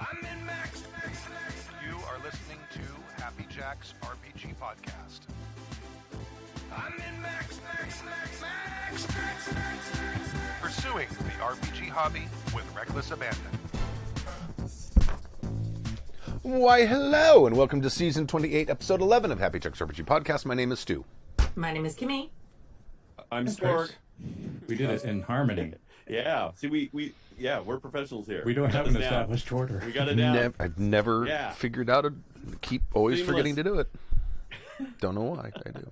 You are listening to Happy Jacks RPG Podcast. Pursuing the RPG hobby with reckless abandon. Why, hello, and welcome to Season 28, Episode 11 of Happy Jacks RPG Podcast. My name is Stu. My name is Kimmy. I'm Stork. We did it in harmony. Yeah. See, we're professionals here. We don't have an established order. We got it down. I've never figured out keep always Seamless. forgetting to do it. Don't know why I do.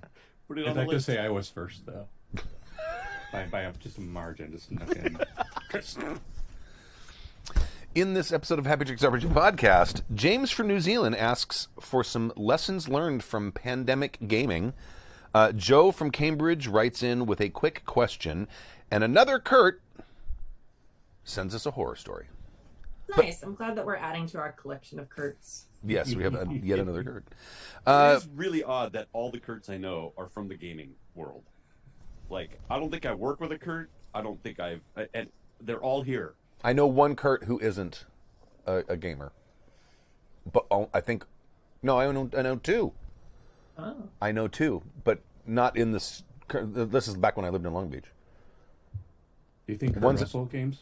Put it on I'd the like to list. say I was first, though. by just a margin, just nothing. In this episode of Happy Jacks RPG Podcast, James from New Zealand asks for some lessons learned from pandemic gaming. Joe from Cambridge writes in with a quick question, and another Kurt sends us a horror story. Nice. I'm glad that we're adding to our collection of Kurts. Yes, we have yet another Kurt. It is really odd that all the Kurts I know are from the gaming world. Like, I don't think I work with a Kurt. I don't think and they're all here. I know one Kurt who isn't a gamer, but I know two. Oh. I know two, but not in this. This is back when I lived in Long Beach. Do you think One's- Russell games?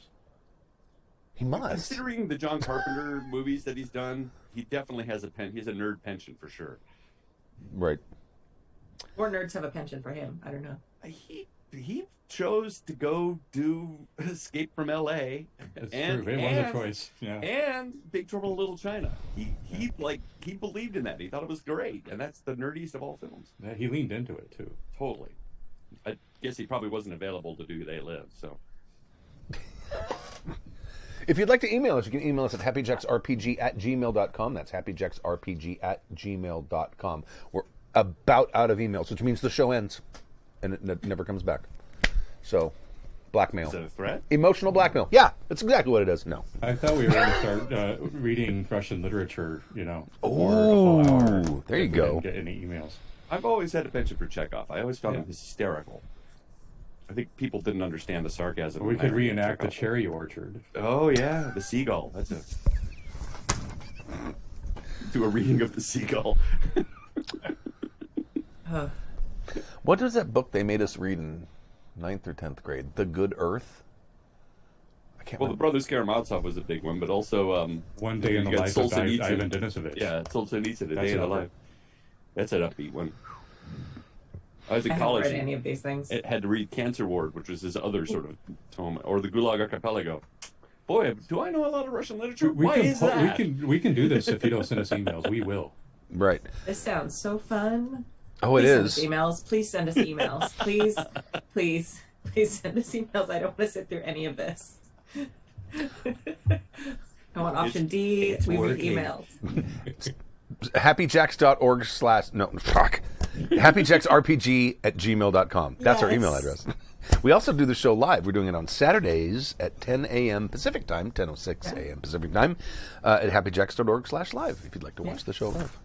He must. Considering the John Carpenter movies that he's done, he definitely has a nerd pension for sure. Right. Or nerds have a penchant for him. I don't know. He chose to go do Escape from L.A. That's and true. It was a choice. Yeah. and Big Trouble in Little China. He believed in that. He thought it was great, and that's the nerdiest of all films. Yeah, he leaned into it too. Totally. I guess he probably wasn't available to do They Live, so. If you'd like to email us, you can email us at happyjacksrpg@gmail.com. That's happyjacksrpg@gmail.com. We're about out of emails, which means the show ends, and it never comes back. So, blackmail. Is that a threat? Emotional blackmail. Yeah, that's exactly what it is. No. I thought we were going to start reading Russian literature, for a Ooh, whole hour. there you If we go. didn't get any emails. I've always had a penchant for Chekhov. I always found him hysterical. I think people didn't understand the sarcasm. Or we could in reenact the Chekhov. cherry orchard. Oh, yeah, the seagull. That's do a reading of the seagull. What was that book they made us read in 9th or 10th grade? The Good Earth? I can't Well, the remember. Brothers Karamazov was a big one, but also... One Day in the you got Life of Solzhenitsyn. Ivan Denisovich. Yeah, Solzhenitsyn, A That's Day in the an Life. That's an upbeat one. I was in I haven't college. read any of these things. It had to read Cancer Ward, which was his other sort of tome, or the Gulag Archipelago. Boy, do I know a lot of Russian literature? Why is that? We can do this if you don't send us emails. We will. Right. This sounds so fun. Oh, it Please is. Send us emails. Please send us emails. Please send us emails. I don't want to sit through any of this. I want option D. it's We read working. emails. happyjacks.org/ happyjacksrpg@gmail.com. That's our email Yes. address. We also do the show live. We're doing it on Saturdays at 10 a.m. Pacific time, 10:06 a.m. Pacific time, at happyjacks.org/live if you'd like to watch the show live.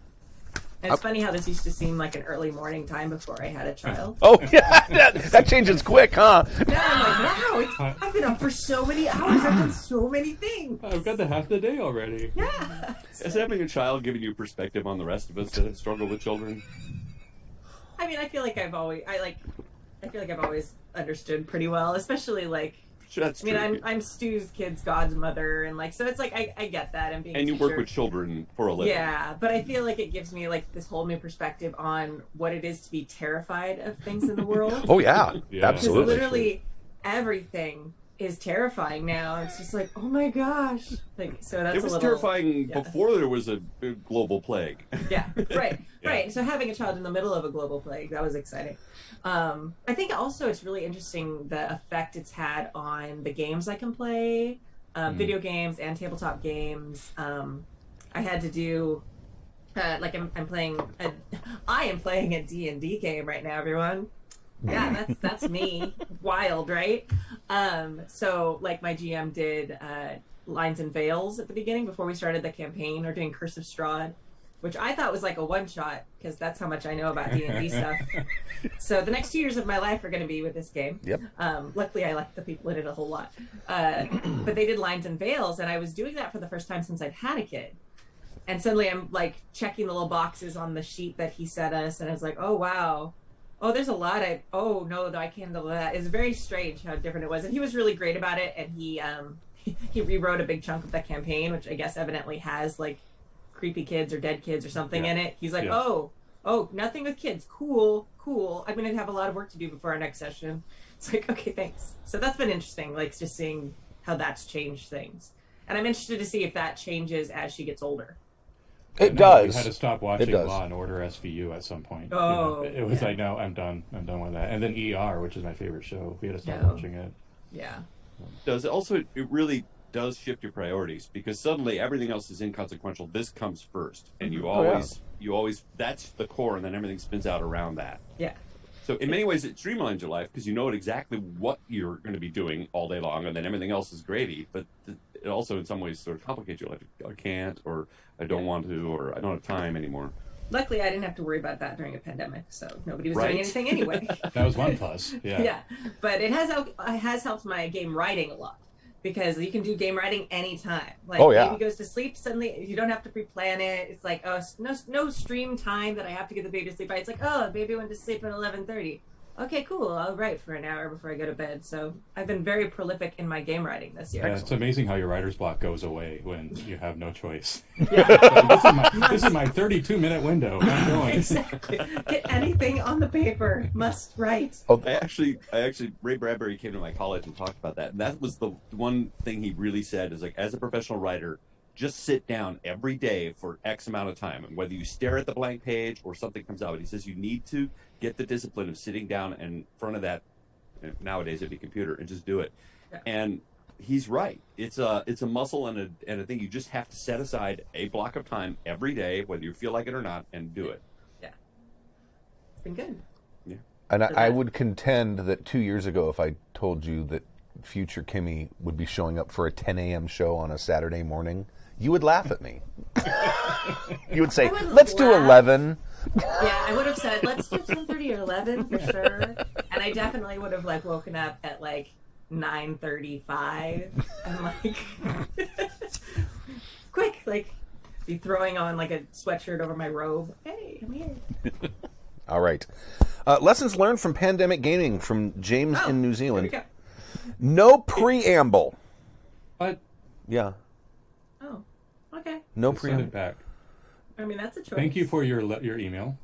And it's funny how this used to seem like an early morning time before I had a child. Oh, yeah, that changes quick, huh? Now I'm like, wow, I've been up for so many hours. I've done so many things. I've got the half the day already. Yeah. Is having a child giving you perspective on the rest of us that struggle with children? I mean, I feel like I've always understood pretty well, especially like. That's I mean, true. I'm Stu's kid's godmother, and like, so it's like I get that, and being. And a you work teacher. with children for a living. Yeah, but I feel like it gives me like this whole new perspective on what it is to be terrified of things in the world. Oh, yeah, Yeah. absolutely. Because literally everything is terrifying now. It's just like, oh my gosh, like so that's It was a little terrifying yeah. before there was a global plague. Yeah, right, Yeah. right. So having a child in the middle of a global plague, that was exciting. I think also it's really interesting the effect it's had on the games I can play, video games and tabletop games. I had to do, like I'm playing, I am playing a D&D game right now, everyone. Yeah, that's me. Wild, right? So like my GM did Lines and Veils at the beginning before we started the campaign, or doing Curse of Strahd. which I thought was like a one-shot because that's how much I know about D&D stuff. So the next 2 years of my life are going to be with this game. Yep. Luckily, I like the people in it a whole lot. But they did lines and veils, and I was doing that for the first time since I'd had a kid. And suddenly I'm like checking the little boxes on the sheet that he sent us, and I was like, oh, wow. Oh, there's a lot. Oh, no, I can't handle that. It's very strange how different it was. And he was really great about it, and he rewrote a big chunk of the campaign, which I guess evidently has like creepy kids or dead kids or something in it. He's like, oh, nothing with kids. Cool. I'm going to have a lot of work to do before our next session. It's like, okay, thanks. So that's been interesting, like just seeing how that's changed things. And I'm interested to see if that changes as she gets older. It does. We had to stop watching Law and Order SVU at some point. Oh, it was like, no, I'm done with that. And then ER, which is my favorite show, we had to stop watching it. Yeah. It really does shift your priorities because suddenly everything else is inconsequential. This comes first, and you always that's the core, and then everything spins out around that. Yeah. So in many ways, it streamlines your life because you know exactly what you're going to be doing all day long, and then everything else is gravy. But it also, in some ways, sort of complicates your life. I can't, or I don't want to, or I don't have time anymore. Luckily, I didn't have to worry about that during a pandemic, so nobody was doing anything anyway. That was one plus. Yeah. Yeah, but it has helped my game writing a lot because you can do game writing anytime. Like, baby goes to sleep suddenly. You don't have to pre-plan it. It's like, oh, no stream time that I have to get the baby to sleep by. It's like, oh, baby went to sleep at 11:30. Okay, cool. I'll write for an hour before I go to bed. So I've been very prolific in my game writing this year. Yeah, it's amazing how your writer's block goes away when you have no choice. Yeah. This is my 32-minute window. I'm going. Exactly. Get anything on the paper. Must write. Oh, I actually, Ray Bradbury came to my college and talked about that. And that was the one thing he really said is like, as a professional writer, just sit down every day for X amount of time. And whether you stare at the blank page or something comes out, but he says you need to get the discipline of sitting down in front of that, nowadays it'd be computer, and just do it. Yeah. And he's right. It's a muscle and a thing. You just have to set aside a block of time every day, whether you feel like it or not, and do it. Yeah. It's been good. Yeah. And I would contend that 2 years ago, if I told you that future Kimmy would be showing up for a 10 a.m. show on a Saturday morning, you would laugh at me. You would say, let's do 11. Yeah, I would have said, let's do 10:30 or 11 for sure. And I definitely would have like woken up at like 9:35 and like quick, like be throwing on like a sweatshirt over my robe. Hey, I'm here. All right. Lessons learned from pandemic gaming from James in New Zealand. There we go. No preamble. What? Yeah. Oh, okay. No Send preamble. it back. I mean, that's a choice. Thank you for your email.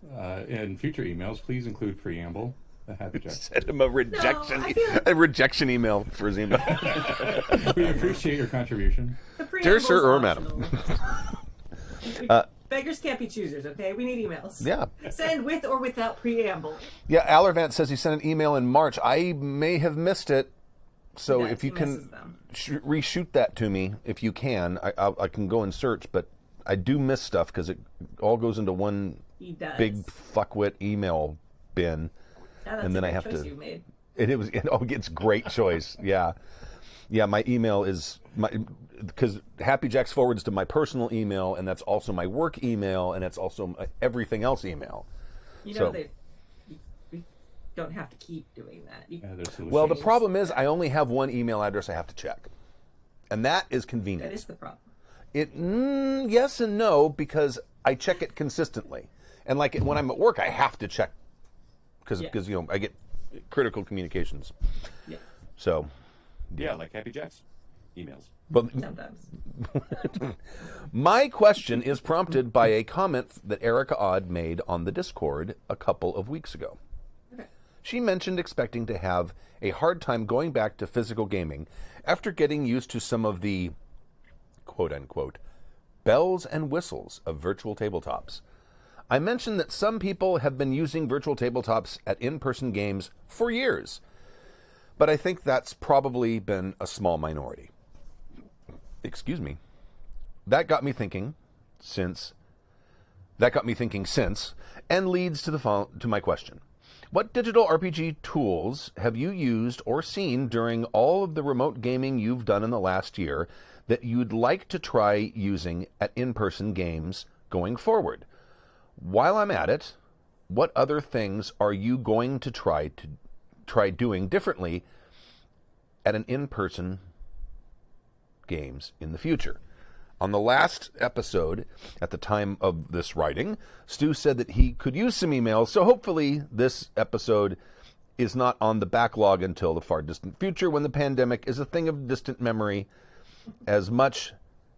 In future emails, please include preamble. Happy Jacks. Send him a rejection email for his email. We appreciate your contribution. Dear sir or madam. Beggars can't be choosers, okay? We need emails. Yeah. Send with or without preamble. Yeah, Allervant says he sent an email in March. I may have missed it. So if you can reshoot that to me, if you can, I can go and search, but I do miss stuff because it all goes into one big fuckwit email bin. Yeah, and then I have to. You made. It's great choice. Yeah. Yeah, my email is because Happy Jacks forwards to my personal email, and that's also my work email, and it's also everything else email. You know, we don't have to keep doing that. Well, the problem is I only have one email address I have to check, and that is convenient. That is the problem. Yes and no, because I check it consistently, and like when I'm at work, I have to check because I get critical communications. Yeah. So. Yeah, like Happy Jacks emails. But sometimes. My question is prompted by a comment that Erica Odd made on the Discord a couple of weeks ago. Okay. She mentioned expecting to have a hard time going back to physical gaming after getting used to some of the quote-unquote bells and whistles of virtual tabletops. I mentioned that some people have been using virtual tabletops at in-person games for years, but I think that's probably been a small minority. Excuse me. That got me thinking since, and leads to my question. What digital RPG tools have you used or seen during all of the remote gaming you've done in the last year that you'd like to try using at in-person games going forward? While I'm at it, what other things are you going to try doing differently at an in-person games in the future? On the last episode, at the time of this writing, Stu said that he could use some emails, so hopefully this episode is not on the backlog until the far distant future when the pandemic is a thing of distant memory, as much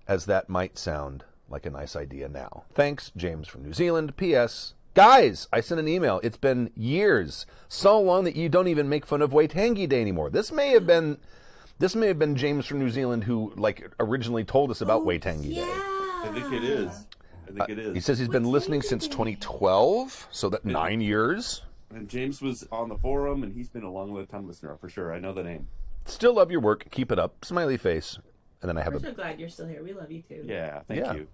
as that might sound like a nice idea now. Thanks, James from New Zealand. P.S. Guys, I sent an email. It's been years, so long that you don't even make fun of Waitangi Day anymore. This may have been James from New Zealand who originally told us about Waitangi Day. I think it is. He says he's been listening since 2012, so that 9 years. And James was on the forum, and he's been a long time listener for sure. I know the name. Still love your work. Keep it up. Smiley face. And then I have We're so glad you're still here. We love you too. Yeah, thank you.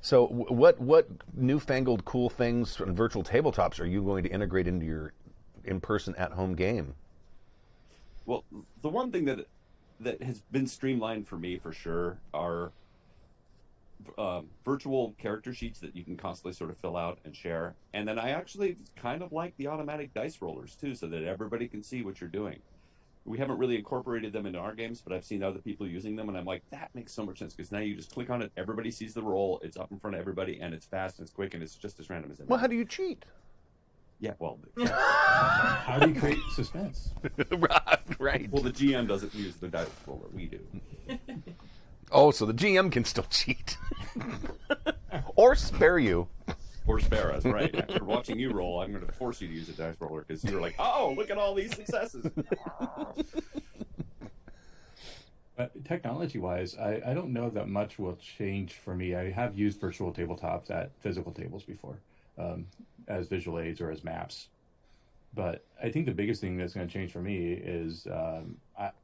So what newfangled cool things from virtual tabletops are you going to integrate into your in-person at-home game? Well, the one thing that has been streamlined for me for sure are virtual character sheets that you can constantly sort of fill out and share. And then I actually kind of like the automatic dice rollers too, so that everybody can see what you're doing. We haven't really incorporated them into our games, but I've seen other people using them, and I'm like, that makes so much sense, because now you just click on it, everybody sees the roll, it's up in front of everybody, and it's fast and it's quick, and it's just as random as it. Well, how do you cheat? Yeah, well, How do you create suspense? Right. Well, the GM doesn't use the dice roller, we do. Oh, so the GM can still cheat. Or spare you. Or spare us, right? After watching you roll, I'm going to force you to use a dice roller, because you're like, oh, look at all these successes. Technology-wise, I don't know that much will change for me. I have used virtual tabletops at physical tables before, as visual aids or as maps. But I think the biggest thing that's going to change for me is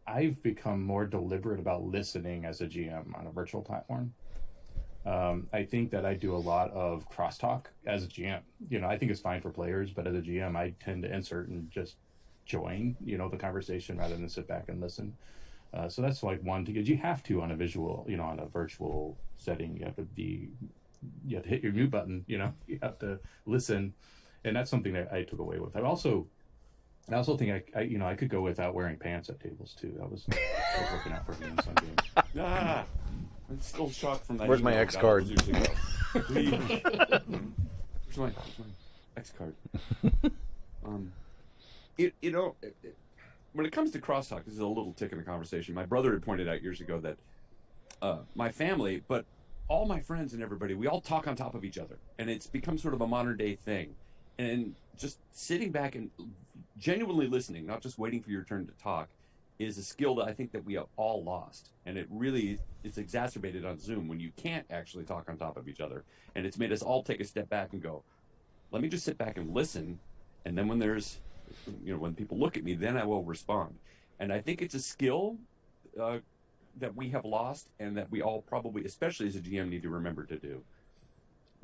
I've become more deliberate about listening as a GM on a virtual platform. I think that I do a lot of crosstalk as a GM. I think it's fine for players, but as a GM, I tend to insert and just join, the conversation rather than sit back and listen. So that's like one, because you have to on a visual, on a virtual setting, you have to hit your mute button, you have to listen. And that's something that I took away with. I also think I could go without wearing pants at tables too. That was working out for me in some games. I'm still shocked from that. Where's my X card? Where's my X card? When it comes to crosstalk, this is a little tick in the conversation. My brother had pointed out years ago that my family, but all my friends and everybody, we all talk on top of each other, and it's become sort of a modern day thing. And just sitting back and genuinely listening, not just waiting for your turn to talk, is a skill that I think that we have all lost. And it really is exacerbated on Zoom when you can't actually talk on top of each other. And it's made us all take a step back and go, let me just sit back and listen. And then when when people look at me, then I will respond. And I think it's a skill that we have lost, and that we all probably, especially as a GM, need to remember to do.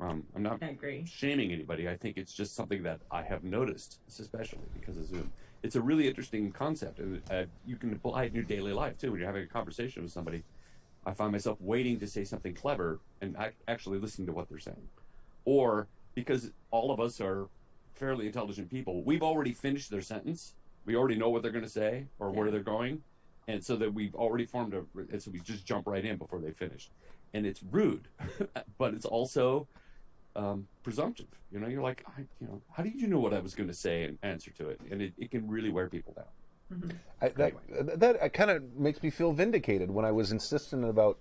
I'm not shaming anybody. I think it's just something that I have noticed, especially because of Zoom. It's a really interesting concept, and you can apply it in your daily life too. When you're having a conversation with somebody, I find myself waiting to say something clever and actually listening to what they're saying. Or because all of us are fairly intelligent people, we've already finished their sentence. We already know what they're going to say or where they're going, and so that we've already formed and so we just jump right in before they finish. And it's rude, but it's also presumptive. You're like, how did you know what I was going to say and answer to it? And it can really wear people down. Mm-hmm. That kind of makes me feel vindicated when I was insistent about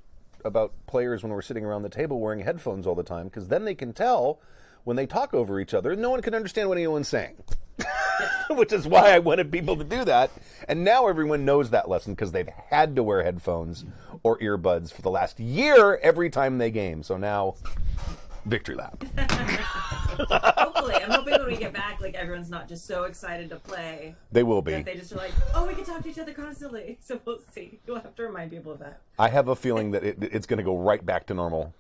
players when we're sitting around the table wearing headphones all the time, because then they can tell when they talk over each other, no one can understand what anyone's saying. Which is why I wanted people to do that. And now everyone knows that lesson because they've had to wear headphones or earbuds for the last year every time they game. So now, victory lap. Hopefully. I'm hoping when we get back, everyone's not just so excited to play. They will be. That they just are like, oh, we can talk to each other constantly. So we'll see. You'll have to remind people of that. I have a feeling that it's going to go right back to normal.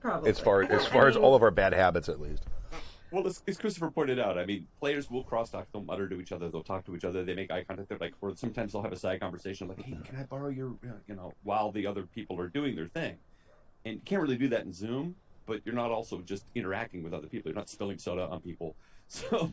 Probably. As far as all of our bad habits, at least. Well, as Christopher pointed out, players will crosstalk. They'll mutter to each other. They'll talk to each other. They make eye contact. They're like, or sometimes they'll have a side conversation like, hey, can I borrow your, while the other people are doing their thing. And you can't really do that in Zoom, but you're not also just interacting with other people. You're not spilling soda on people. So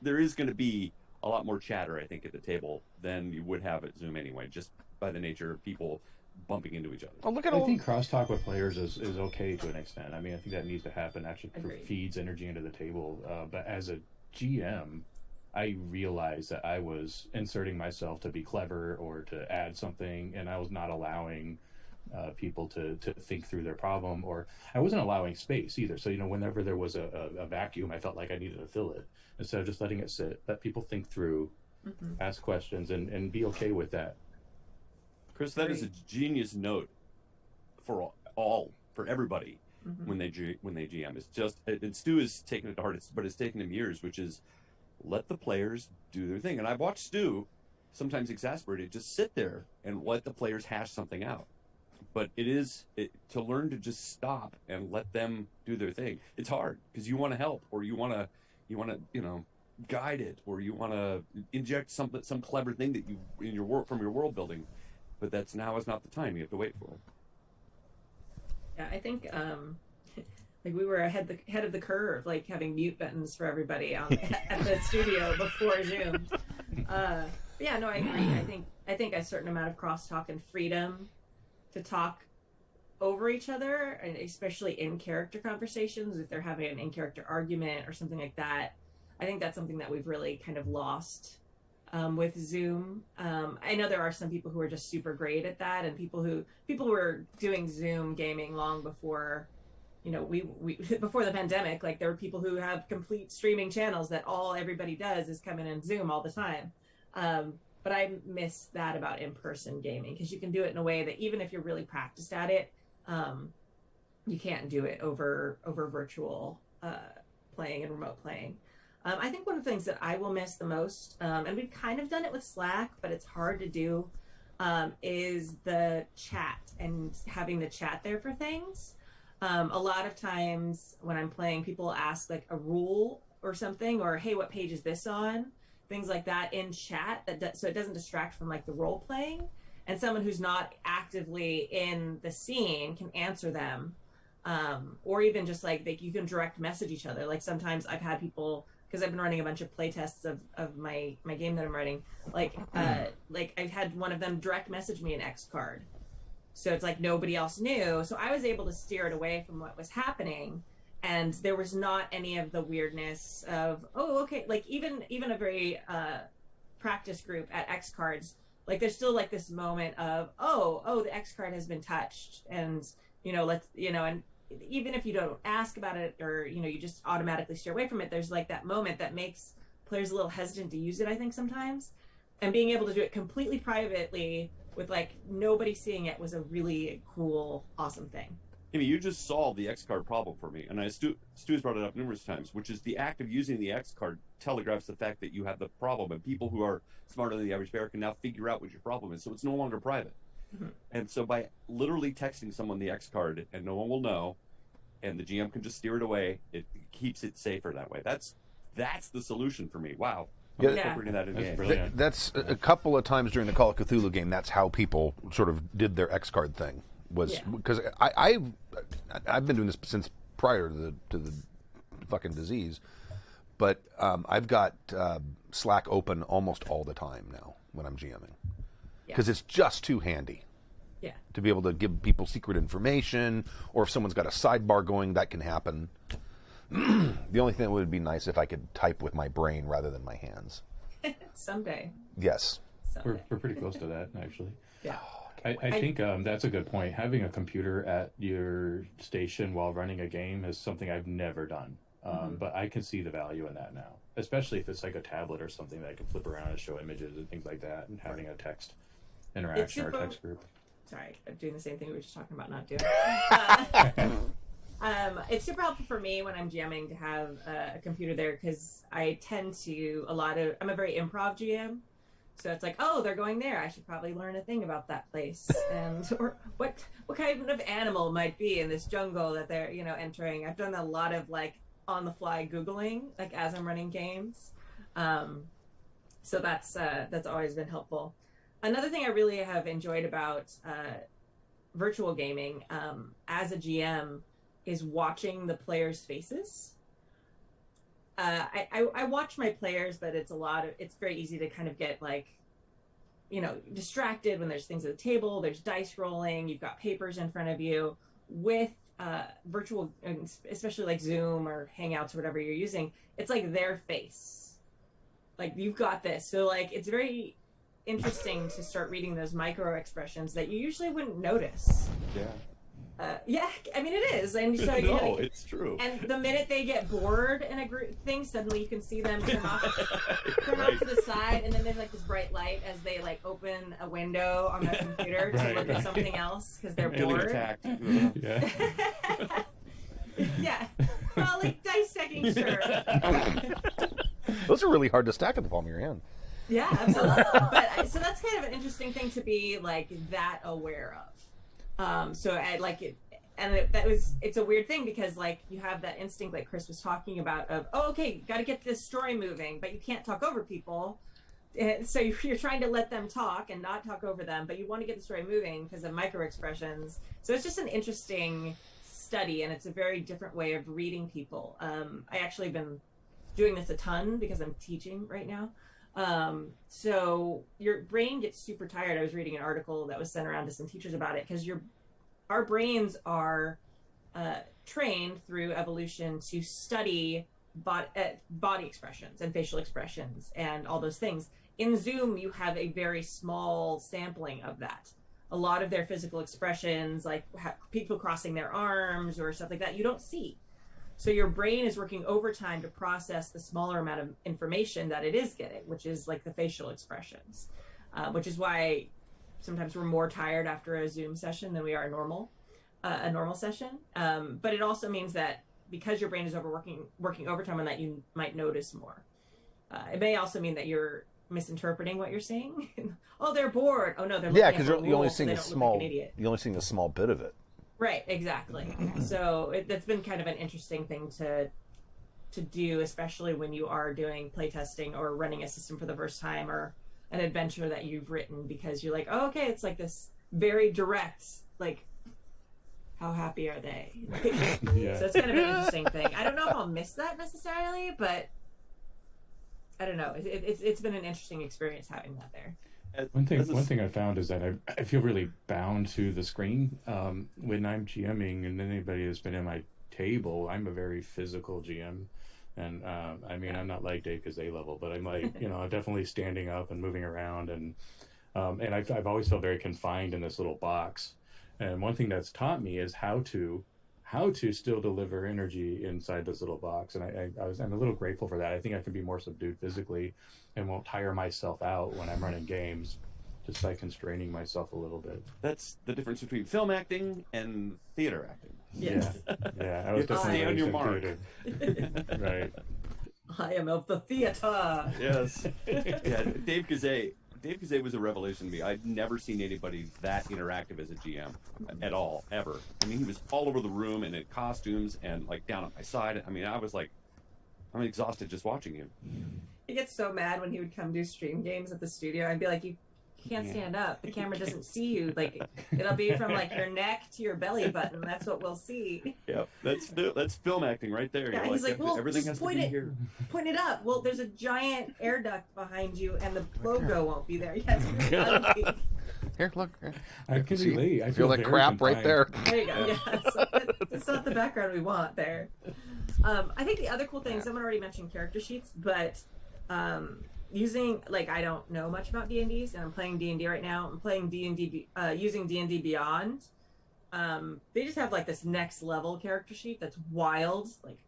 there is going to be a lot more chatter, I think, at the table than you would have at Zoom anyway, just by the nature of people bumping into each other. Oh, look at I all. think crosstalk with players is okay to an extent. I mean, I think that needs to happen. Actually, Agreed. feeds energy into the table. But as a GM, I realized that I was inserting myself to be clever or to add something, and I was not allowing people to think through their problem, or I wasn't allowing space either. So, whenever there was a vacuum, I felt like I needed to fill it instead of just letting it sit, let people think through, ask questions, and be okay with that. Chris, that is a genius note for everybody when they GM. It's just, and Stu has taken it to heart, but it's taken him years, which is let the players do their thing. And I've watched Stu, sometimes exasperated, just sit there and let the players hash something out. But to learn to just stop and let them do their thing. It's hard because you want to help, or you want to guide it, or you want to inject some clever thing that from your world building. But now is not the time. You have to wait for it. Yeah, I think like we were ahead of the curve, like having mute buttons for everybody at the studio before Zoom. Yeah, no, I agree. I think a certain amount of crosstalk and freedom to talk over each other, and especially in character conversations, if they're having an in-character argument or something like that, I think that's something that we've really kind of lost with Zoom. I know there are some people who are just super great at that, and people who were doing Zoom gaming long before, we before the pandemic. Like, there were people who have complete streaming channels that everybody does is come in and Zoom all the time. But I miss that about in-person gaming, because you can do it in a way that even if you're really practiced at it, you can't do it over virtual playing and remote playing. I think one of the things that I will miss the most, and we've kind of done it with Slack, but it's hard to do, is the chat and having the chat there for things. A lot of times when I'm playing, people ask like a rule or something, or hey, what page is this on? Things like that in chat, so it doesn't distract from like the role playing, and someone who's not actively in the scene can answer them, or even just like you can direct message each other. Like, sometimes I've had people, because I've been running a bunch of play tests of my game that I'm writing, like I've had one of them direct message me an X card, so it's like nobody else knew, so I was able to steer it away from what was happening. And there was not any of the weirdness of, oh, okay, like even a very practice group at X cards, like there's still like this moment of, oh, the X card has been touched, and and even if you don't ask about it, or you just automatically steer away from it, there's like that moment that makes players a little hesitant to use it, I think, sometimes. And being able to do it completely privately with like nobody seeing it was a really cool, awesome thing. Amy, you just solved the X card problem for me, and Stu's brought it up numerous times, which is the act of using the X card telegraphs the fact that you have the problem, and people who are smarter than the average bear can now figure out what your problem is, so it's no longer private. Mm-hmm. And so by literally texting someone the X card, and no one will know, and the GM can just steer it away, it keeps it safer that way. That's the solution for me. Wow. I'm incorporating that in the game. That's a couple of times during the Call of Cthulhu game, that's how people sort of did their X card thing. Because I've been doing this since prior to the fucking disease, but I've got Slack open almost all the time now when I'm GMing, because it's just too handy. Yeah. To be able to give people secret information, or if someone's got a sidebar going, that can happen. The only thing that would be nice if I could type with my brain rather than my hands. Someday. Yes. Someday. We're pretty close to that, actually. Yeah. I think that's a good point. Having a computer at your station while running a game is something I've never done. But I can see the value in that now, especially if it's like a tablet or something that I can flip around and show images and things like that, and having a text interaction or text group. Sorry, I'm doing the same thing we were just talking about not doing. It's super helpful for me when I'm GMing to have a computer there, because I tend to I'm a very improv GM. So it's like, oh, they're going there, I should probably learn a thing about that place, or what kind of animal might be in this jungle that they're entering. I've done a lot of like on the fly Googling, like as I'm running games. So that's always been helpful. Another thing I really have enjoyed about virtual gaming as a GM, is watching the players' faces. I watch my players, but it's very easy to kind of get like, distracted when there's things at the table, there's dice rolling, you've got papers in front of you. With virtual, especially like Zoom or Hangouts or whatever you're using, it's like their face. Like, you've got this. So like, it's very interesting to start reading those micro expressions that you usually wouldn't notice. Yeah, I mean, it is. And so no, it's true. And the minute they get bored in a group thing, suddenly you can see them turn off to the side, and then there's like this bright light as they like open a window on their computer to look at something else because they're Feeling bored. attacked. Yeah. Yeah. Well, like dice stacking, sure. Those are really hard to stack at the palm of your hand. Yeah, absolutely. But so that's kind of an interesting thing to be like that aware of. So I like it, and it's a weird thing because like you have that instinct like Chris was talking about of, oh, okay, got to get this story moving, but you can't talk over people. So you're trying to let them talk and not talk over them, but you want to get the story moving because of micro expressions. So it's just an interesting study, and it's a very different way of reading people. I actually have been doing this a ton because I'm teaching right now. So your brain gets super tired. I was reading an article that was sent around to some teachers about it because our brains are trained through evolution to study body expressions and facial expressions and all those things. In Zoom, you have a very small sampling of that. A lot of their physical expressions, like people crossing their arms or stuff like that, you don't see. So your brain is working overtime to process the smaller amount of information that it is getting, which is like the facial expressions, which is why sometimes we're more tired after a Zoom session than we are a normal session. But it also means that because your brain is working overtime on that, you might notice more. It may also mean that you're misinterpreting what you're seeing. Oh, they're bored. Oh no, they're looking because at the you're only rules, so seeing they a don't look small. like an idiot. You're only seeing a small bit of it. Right, exactly. So that's been kind of an interesting thing to do, especially when you are doing playtesting or running a system for the first time or an adventure that you've written, because you're like, oh, okay, it's like this very direct, like, how happy are they? Yeah. So it's kind of an interesting thing. I don't know if I'll miss that necessarily, but I don't know. It's been an interesting experience having that there. One thing I found is that I feel really bound to the screen when I'm GMing, and anybody that's been at my table, I'm a very physical GM, and I mean, I'm not like Dave because A-level, but I'm like, I'm definitely standing up and moving around, and I've always felt very confined in this little box. And one thing that's taught me is how to still deliver energy inside this little box, and I'm a little grateful for that. I think I can be more subdued physically and won't tire myself out when I'm running games just by constraining myself a little bit. That's the difference between film acting and theater acting. Yes. Yeah. I You was have to stay on your mark. Right. I am of the theater. Yes. Yeah, Dave Kazay was a revelation to me. I'd never seen anybody that interactive as a GM at all, ever. I mean, he was all over the room and in costumes and like down at my side. I mean, I was like, I'm exhausted just watching him. He gets so mad when he would come do stream games at the studio. I'd be like, you can't stand up. The camera doesn't see you. Like, it'll be from like your neck to your belly button. That's what we'll see. Yep, that's film acting right there. Yeah, You're he's like, well, everything just has to be here. Point it up. Well, there's a giant air duct behind you, and the logo won't be there. Yes, you're ugly. Here, look. Here. I can See? relate. I Feel that very crap right confined. there. There you go. Yeah, so it's not the background we want there. I think the other cool thing, someone already mentioned character sheets, but using, like, I don't know much about D&Ds, and I'm playing D&D right now. I'm playing D&D, using D&D Beyond. They just have like this next level character sheet that's wild. Like,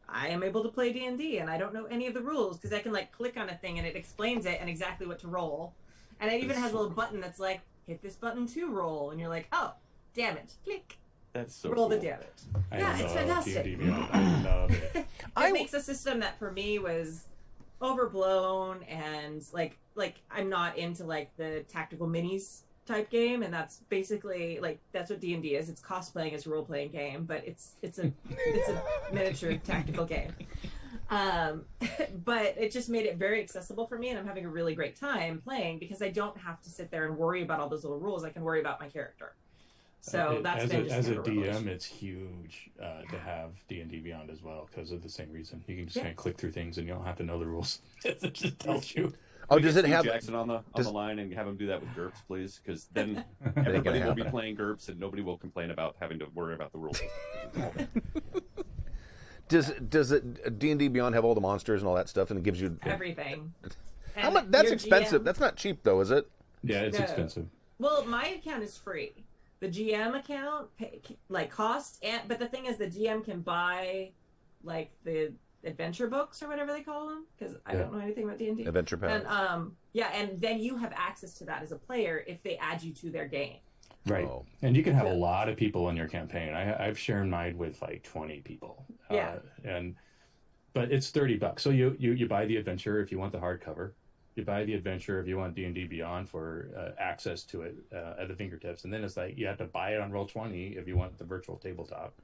I am able to play D&D and I don't know any of the rules because I can like click on a thing and it explains it and exactly what to roll. And it even has a little button that's like, hit this button to roll, and you're like, oh, damage, click. That's so Roll cool. the damage. I Yeah, it's love fantastic. D&D Beyond. I love it. It makes a system that for me was overblown and like I'm not into like the tactical minis type game, and that's basically like that's what D&D is. It's cosplaying as a role playing game, but it's a miniature tactical game. But it just made it very accessible for me, and I'm having a really great time playing because I don't have to sit there and worry about all those little rules. I can worry about my character. So that's been just as a kind of a revelation. DM, it's huge to have D&D Beyond as well because of the same reason. You can just kind of click through things and you don't have to know the rules. It just tells you. Oh, does it Steve have Jackson on the line and have him do that with GURPS, please? Because then gonna everybody will be happen. playing GURPS and nobody will complain about having to worry about the rules. Does it D&D Beyond have all the monsters and all that stuff, and it gives you Everything. How And much? That's your expensive. GM That's not cheap, though, is it? Yeah, it's No. expensive. Well, my account is free. The GM account costs, but the thing is, the GM can buy like the adventure books or whatever they call them, because I don't know anything about D&D. Adventure Pack. And and then you have access to that as a player if they add you to their game. Right. Oh. And you can have a lot of people in your campaign. I've shared mine with like 20 people. Yeah. But it's $30. So you buy the adventure if you want the hardcover. You buy the adventure if you want D&D Beyond for access to it at the fingertips. And then it's like you have to buy it on Roll20 if you want the virtual tabletop.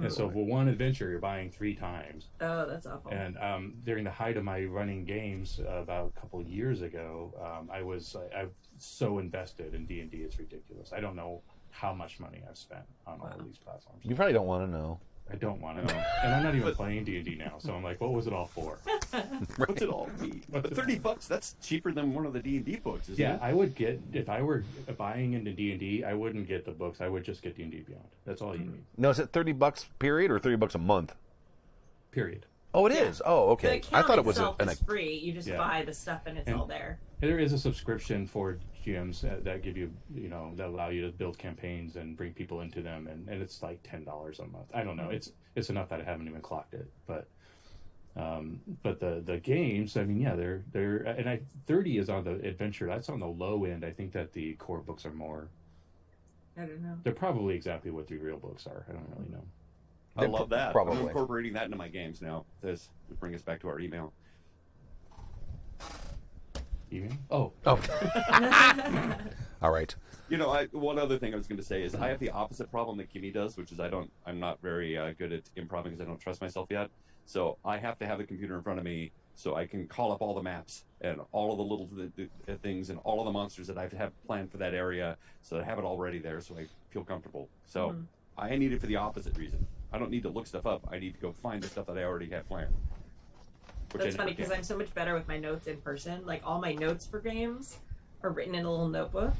And so for one adventure, you're buying 3 times. Oh, that's awful. And during the height of my running games about a couple of years ago, I've so invested in D&D, it's ridiculous. I don't know how much money I've spent on all of these platforms. You probably don't want to know. I don't want to know. And I'm not even playing D&D now, so I'm like, what was it all for? What's it all mean? But $30, that's cheaper than one of the D&D books, isn't Yeah, it? I would get, if I were buying into D&D, I wouldn't get the books. I would just get D&D Beyond. That's all you need, No, is it $30 period or $30 a month? period. Oh, it is. Oh, The okay. account I thought it was itself is free. You just buy the stuff and it's all there. There is a subscription for GMs that give you, that allow you to build campaigns and bring people into them, and it's like $10 a month. I don't know. It's enough that I haven't even clocked it, but the games, I mean, yeah, they're and 30 is on the adventure. That's on the low end. I think that the core books are more. I don't know. They're probably exactly what the real books are. I don't really know. I love that. Probably. I'm incorporating that into my games now. This would bring us back to our email. Email? Oh, All right. One other thing I was going to say is I have the opposite problem that Kimmy does, which is I'm not very good at improv because I don't trust myself yet. So I have to have the computer in front of me so I can call up all the maps and all of the little things and all of the monsters that I have planned for that area, so that I have it all ready there so I feel comfortable. So I need it for the opposite reason. I don't need to look stuff up. I need to go find the stuff that I already have planned. That's funny because I'm so much better with my notes in person. Like all my notes for games are written in a little notebook.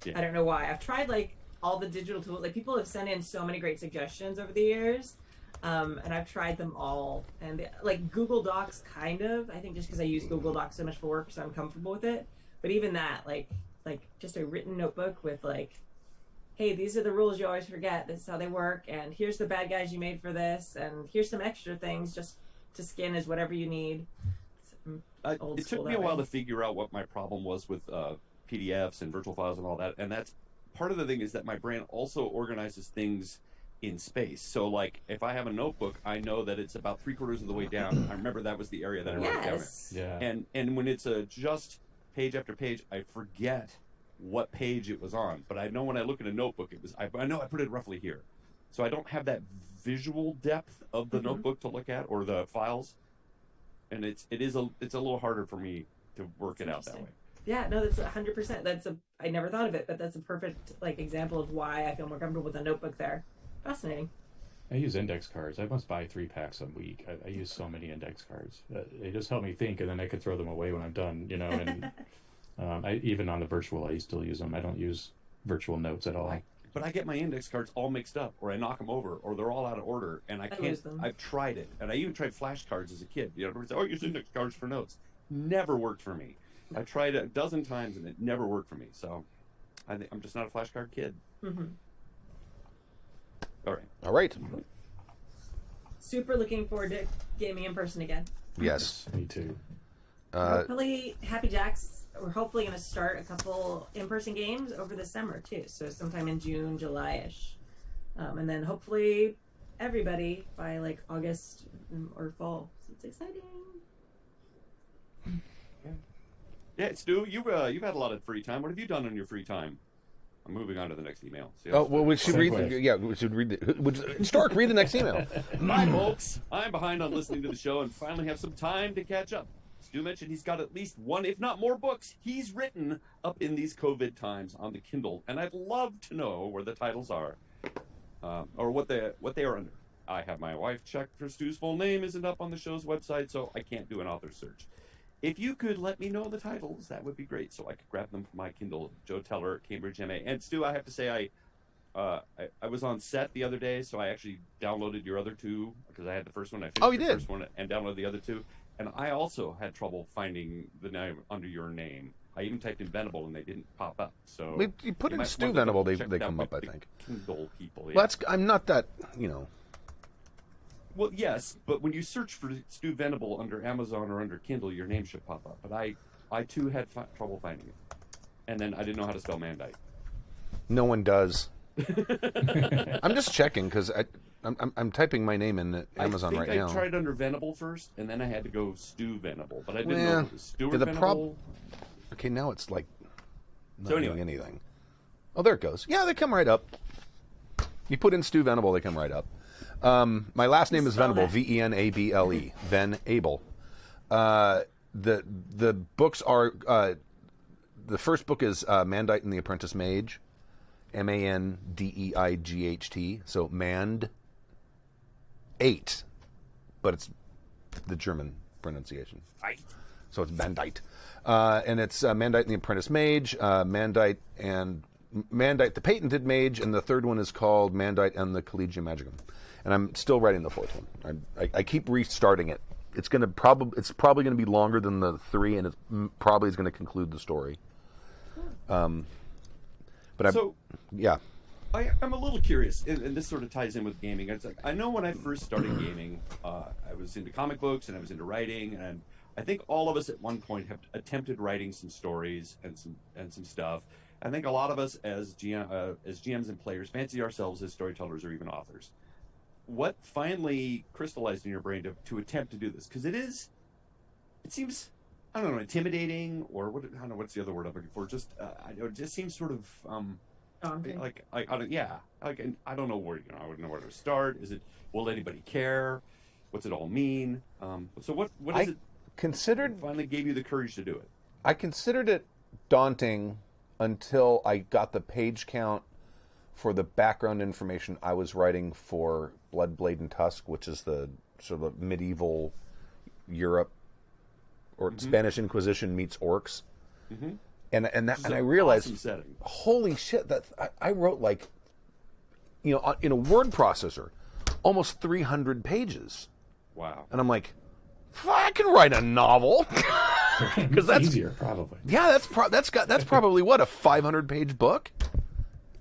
Yeah. I don't know why. I've tried like all the digital tools. Like people have sent in so many great suggestions over the years, and I've tried them all. And like Google Docs, kind of. I think just because I use Google Docs so much for work, so I'm comfortable with it. But even that, like just a written notebook with like, hey, these are the rules you always forget. This is how they work, and here's the bad guys you made for this, and here's some extra things just to skin is whatever you need. It took me a while to figure out what my problem was with PDFs and virtual files and all that, and that's part of the thing is that my brain also organizes things in space. So like if I have a notebook, I know that it's about 3/4 of the way down. I remember that was the area that I wrote down in. yeah. And when it's just page after page, I forget what page it was on. But I know when I look at a notebook, I know I put it roughly here. So I don't have that visual depth of the notebook to look at or the files, and it's a little harder for me to work it out that way. Yeah, no, that's 100%. I never thought of it, but that's a perfect example of why I feel more comfortable with a notebook there. Fascinating. I use index cards. I must buy 3 packs a week. I use so many index cards. They just help me think, and then I could throw them away when I'm done. And even on the virtual, I still use them. I don't use virtual notes at all. But I get my index cards all mixed up, or I knock them over, or they're all out of order, and I can't. lose them. I've tried it, and I even tried flashcards as a kid. Everybody said, "Oh, use index cards for notes." Never worked for me. I tried it a dozen times, and it never worked for me. So, I'm just not a flashcard kid. Mm-hmm. All right. Super looking forward to gaming in person again. Yes. Me too. Hopefully, Happy Jacks. We're hopefully going to start a couple in-person games over the summer too. So sometime in June, July-ish, and then hopefully everybody by August or fall. So it's exciting. Yeah, Stu, you've had a lot of free time. What have you done in your free time? I'm moving on to the next email. Oh well, we should read. We should read. Stark, read the next email. Hi, folks. I'm behind on listening to the show and finally have some time to catch up. Stu mentioned he's got at least one, if not more, books he's written up in these COVID times on the Kindle, and I'd love to know where the titles are, or what they are under. I have my wife check for Stu's full name isn't up on the show's website, so I can't do an author search. If you could let me know the titles, that would be great, so I could grab them from my Kindle. Joe Teller, Cambridge MA. And Stu, I have to say, I was on set the other day, so I actually downloaded your other two because I had the first one. I finished the first one and downloaded the other two. And I also had trouble finding the name under your name. I even typed in Venable and they didn't pop up. So you put in Stu Venable, they come up, I think. Kindle people. Yeah. Well, I'm not that, Well, yes, but when you search for Stu Venable under Amazon or under Kindle, your name should pop up. But I too had trouble finding it. And then I didn't know how to spell Mandite. No one does. I'm just checking because I'm typing my name in Amazon right now. I tried under Venable first, and then I had to go Stu Venable, but I didn't know it was Stuart Venable. Okay, now it's like not doing anything. Oh, there it goes. Yeah, they come right up. You put in Stu Venable, they come right up. My last name is Venable, Venable, Venable. The books are the first book is Mandite and the Apprentice Mage. Mandeight, so Mand 8, but it's the German pronunciation. So it's Mandite. And it's Mandite and the Apprentice Mage, Mandite the Patented Mage, and the third one is called Mandite and the Collegium Magicum. And I'm still writing the fourth one. I keep restarting it. It's probably going to be longer than the three, and it probably is going to conclude the story. But I'm a little curious, and this sort of ties in with gaming. It's like, I know when I first started gaming, I was into comic books and I was into writing, and I think all of us at one point have attempted writing some stories and some stuff. I think a lot of us as GMs and players fancy ourselves as storytellers or even authors. What finally crystallized in your brain to attempt to do this? Because it seems, I don't know, intimidating, or what? I don't know what's the other word I'm looking for. Just it just seems sort of like I don't know where I wouldn't know where to start. Is it? Will anybody care? What's it all mean? So what is it? Finally gave you the courage to do it. I considered it daunting until I got the page count for the background information I was writing for Blood, Blade, and Tusk, which is the sort of medieval Europe or Spanish Inquisition meets orcs. Mm-hmm. And I realized, awesome, holy shit, that I wrote in a word processor, almost 300 pages. Like, wow. And I'm like, I can write a novel. Because that's easier, probably. Yeah, that's probably what, a 500-page book.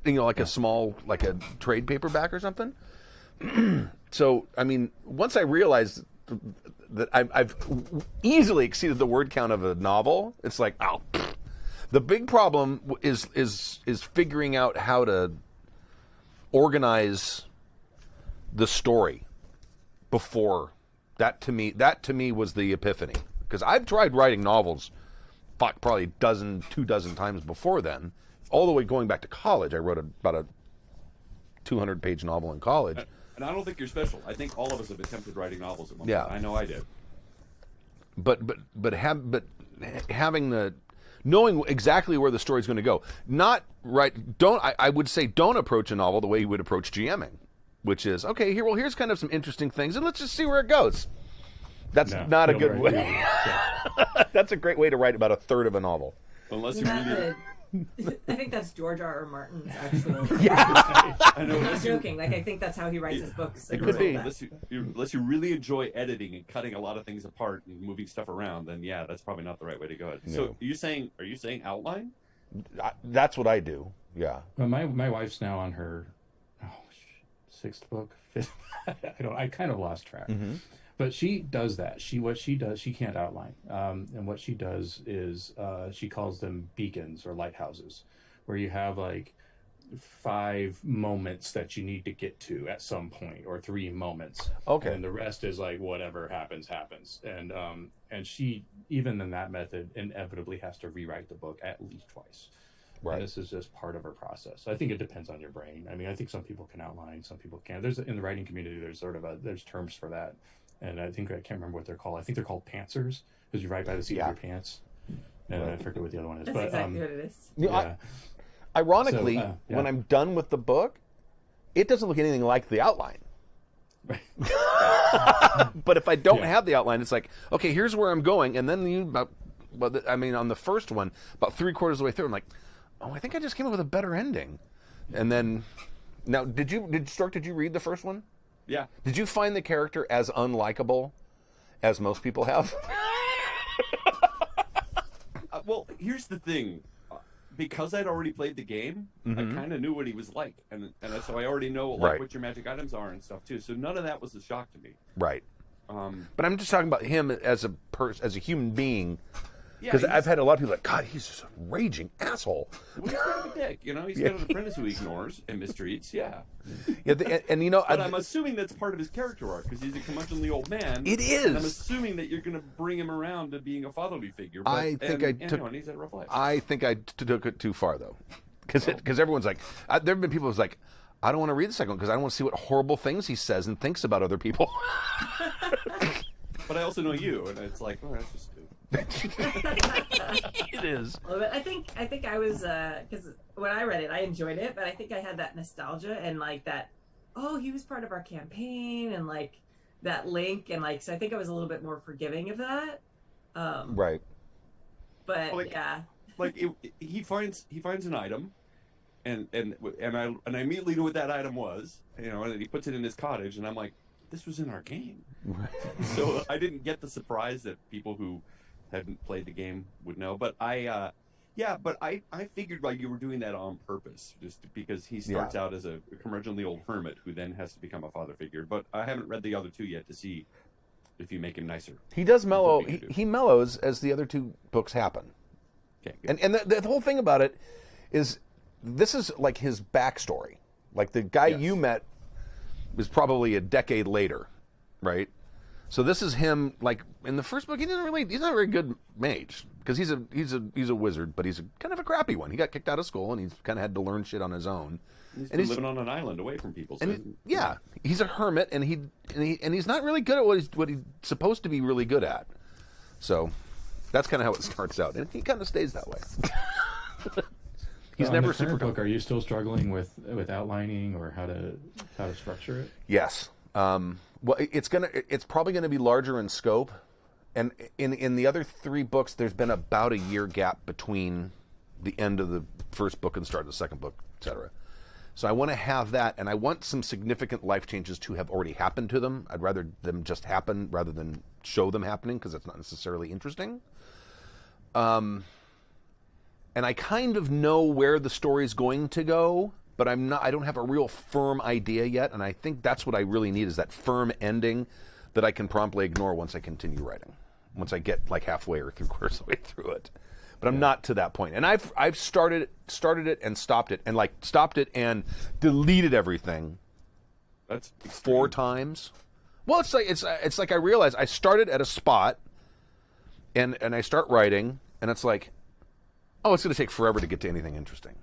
Like a small, like a trade paperback or something. So, I mean, once I realized that I've easily exceeded the word count of a novel, it's like, oh. The big problem is figuring out how to organize the story before. That to me was the epiphany, because I've tried writing novels, probably 2 times before then, all the way going back to college. I wrote about a 200-page novel in college. And I don't think you're special. I think all of us have attempted writing novels at one point. I know I did. But having knowing exactly where the story's going to go. I would say don't approach a novel the way you would approach GMing, which is, okay, here's kind of some interesting things, and let's just see where it goes. That's not a good way. Yeah. That's a great way to write about a third of a novel. Unless you really... I think that's George R. R. Martin's actual. Yeah. I know. I'm not joking. I think that's how he writes his books. It could be. Unless you really enjoy editing and cutting a lot of things apart and moving stuff around, then yeah, that's probably not the right way to go. No. So are you saying outline? That's what I do. Yeah. Well, my wife's now on her sixth book, fifth. I kind of lost track. Mm-hmm. But she does that. She can't outline. And what she does is she calls them beacons or lighthouses, where you have like 5 moments that you need to get to at some point, or 3 moments. Okay. And the rest is like whatever happens. And she, even in that method, inevitably has to rewrite the book at least twice. Right. And this is just part of her process. I think it depends on your brain. I mean, I think some people can outline, some people can't. In the writing community, there's terms for that. and I can't remember what they're called. I think they're called pantsers because you write by the seat of your pants. And I forget what the other one is. That's but, exactly what it is. Yeah. Ironically, when I'm done with the book, it doesn't look anything like the outline. But if I don't have the outline, it's like, okay, here's where I'm going, and then on the first one, about 3/4 of the way through, I'm like, oh, I think I just came up with a better ending. And then, now, did you read the first one? Yeah. Did you find the character as unlikable as most people have? Well, here's the thing. Because I'd already played the game, I kind of knew what he was like, and so I already know what your magic items are and stuff too. So none of that was a shock to me. Right. But I'm just talking about him as a human being. Because I've had a lot of people like, God, he's just a raging asshole. Well, he's kind of a dick, He's got an apprentice who he ignores and mistreats, But I'm assuming that's part of his character arc, because he's a curmudgeonly old man. It is. And I'm assuming that you're going to bring him around to being a fatherly figure. But, he's had a rough life. I think I took it too far, though. Because everyone's like, there have been people who's like, I don't want to read the second one because I don't want to see what horrible things he says and thinks about other people. But I also know you, and it's like, oh, that's just good. It is. Well, but I think I was because when I read it, I enjoyed it, but I think I had that nostalgia and like that. Oh, he was part of our campaign, and like that link, and like so. I think I was a little bit more forgiving of that. Right. But yeah. Like he finds an item, and I immediately knew what that item was. And then he puts it in his cottage, and I'm like, this was in our game. Right. So I didn't get the surprise that people who hadn't played the game would know. But I figured like you were doing that on purpose, just because he starts out as a curmudgeonly old hermit who then has to become a father figure. But I haven't read the other two yet to see if you make him nicer. He does mellow. He mellows as the other two books happen. Okay, good. And the whole thing about it is this is like his backstory. Like the guy you met was probably a decade later, right? So this is him. Like in the first book, he's not a very good mage because he's a wizard, but he's kind of a crappy one. He got kicked out of school and he's kind of had to learn shit on his own. He's been living on an island away from people. So he's a hermit, and he's not really good at what he's supposed to be really good at. So that's kind of how it starts out, and he kind of stays that way. He's never super. Book, are you still struggling with outlining or how to structure it? Yes. Well, it's probably gonna be larger in scope, and in the other three books, there's been about a year gap between the end of the first book and the start of the second book, etc. So I want to have that, and I want some significant life changes to have already happened to them. I'd rather them just happen rather than show them happening because that's not necessarily interesting. And I kind of know where the story's going to go, but I don't have a real firm idea yet, and I think that's what I really need is that firm ending that I can promptly ignore once I continue writing. Once I get like halfway or 3/4 of the way through it. But I'm not to that point. And I've started it and stopped it and deleted everything. That's 4 times. Well, it's like I realize I started at a spot and I start writing and it's like, oh, it's going to take forever to get to anything interesting.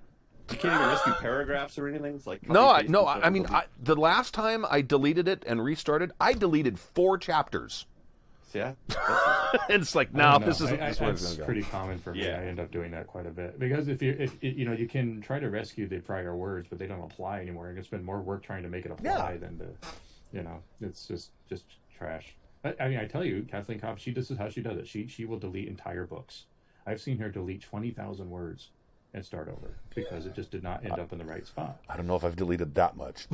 You can't even rescue paragraphs or anything. It's like the last time I deleted it and restarted, I deleted 4 chapters. Yeah, and it's like, no, this isn't. That's pretty common for me. I end up doing that quite a bit because if you can try to rescue the prior words, but they don't apply anymore. You can spend more work trying to make it apply than to, it's just trash. I tell you, Kathleen Cobb, this is how she does it. She will delete entire books. I've seen her delete 20,000 words and start over because it just did not end up in the right spot. I don't know if I've deleted that much.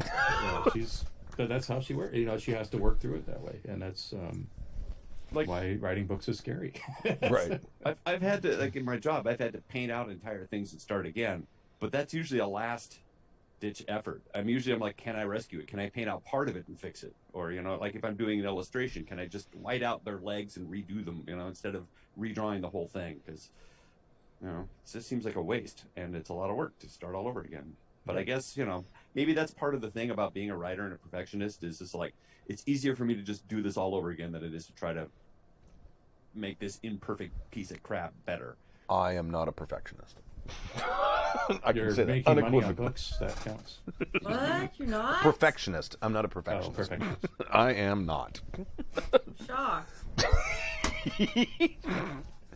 That's how she works. She has to work through it that way, and that's. Why writing books is scary. Right. I've had to, like in my job, I've had to paint out entire things and start again. But that's usually a last-ditch effort. I'm like, can I rescue it? Can I paint out part of it and fix it? Or, like if I'm doing an illustration, can I just white out their legs and redo them, instead of redrawing the whole thing? Because, it just seems like a waste. And it's a lot of work to start all over again. But I guess, maybe that's part of the thing about being a writer and a perfectionist is just like, it's easier for me to just do this all over again than it is to try to make this imperfect piece of crap better. I am not a perfectionist. I You're can say that making money on unequivocally. books. That counts. What? You're not? Perfectionist. I'm not a Oh, perfectionist. perfectionist. I am not. Shocked.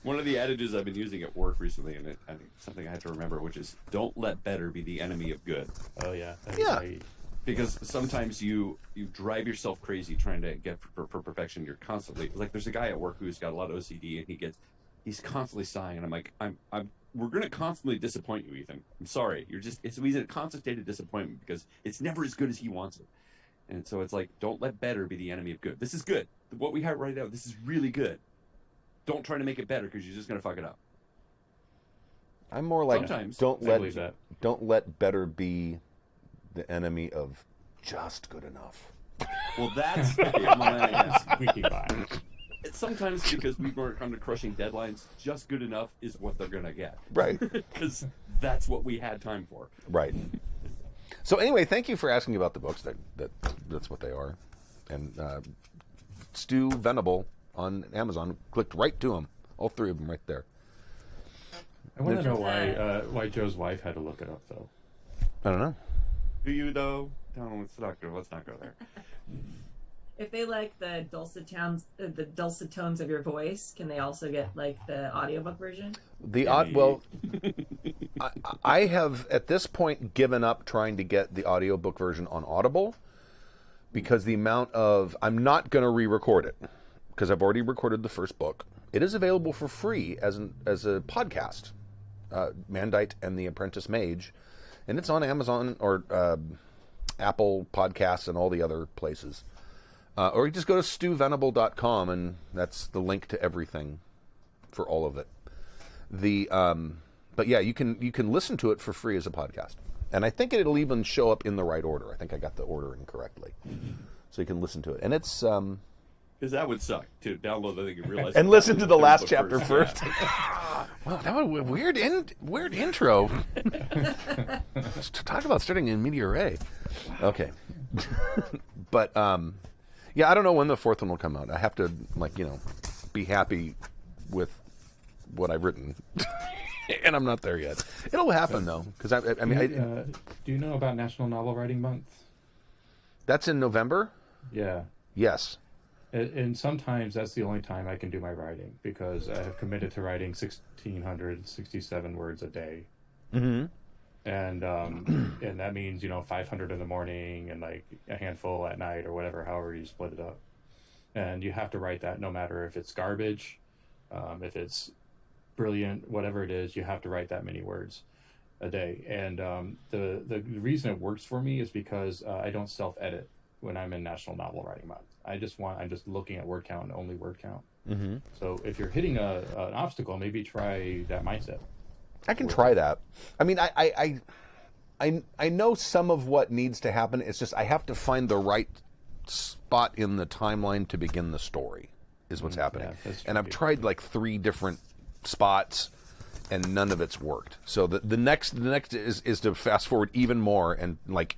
One of the adages I've been using at work recently, and I think something I have to remember, which is don't let better be the enemy of good. Oh yeah. Yeah. Because sometimes you drive yourself crazy trying to get for perfection. You're constantly like, there's a guy at work who's got a lot of OCD, and he's constantly sighing, and I'm like, we're gonna constantly disappoint you, Ethan. I'm sorry. He's in a constant state of disappointment because it's never as good as he wants it. And so it's like, don't let better be the enemy of good. This is good. What we have right now, this is really good. Don't try to make it better because you're just gonna fuck it up. I'm more like Sometimes. don't I believe let that. don't let better be the enemy of just good enough. Well, that's yeah. Squeaky by. It's sometimes because we work under crushing deadlines, just good enough is what they're gonna get. Right. Because that's what we had time for. Right. So anyway, thank you for asking about the books. That's what they are. And Stu Venable on Amazon, clicked right to them. All three of them right there. I want to know why Joe's wife had to look it up though. I don't know. Do you though? No, let's not go there. If they like the dulcet tones of your voice, can they also get like the audiobook version? I have at this point given up trying to get the audiobook version on Audible because the amount of I'm not going to re-record it because I've already recorded the first book. It is available for free as a podcast, Mandite and the Apprentice Mage, and it's on Amazon or Apple Podcasts and all the other places. Or you just go to stuvenable.com and that's the link to everything for all of it. But yeah, you can listen to it for free as a podcast. And I think it'll even show up in the right order. I think I got the order incorrectly. So you can listen to it. And it's Because that would suck to download the thing and realize. and listen to the last chapter book first. Yeah. Wow, that was a weird intro. Talk about starting in media ray. Okay. But yeah, I don't know when the fourth one will come out. I have to be happy with what I've written. And I'm not there yet. It'll happen though, because I mean, do you know about National Novel Writing Month? that's in November. Yeah. Yes. And sometimes that's the only time I can do my writing because I have committed to writing 1,667 words a day. Mm-hmm. And that means 500 in the morning and like a handful at night or whatever, however you split it up. And you have to write that no matter if it's garbage, if it's brilliant, whatever it is, you have to write that many words a day. And the reason it works for me is because I don't self-edit when I'm in National Novel Writing Month. I'm just looking at word count and only word count. Mm-hmm. So if you're hitting an obstacle, maybe try that mindset. I can try that. I mean, I know some of what needs to happen. It's just I have to find the right spot in the timeline to begin the story is what's happening. Yeah, that's and I've tricky. tried like 3 different spots and none of it's worked. So the next is to fast forward even more and like,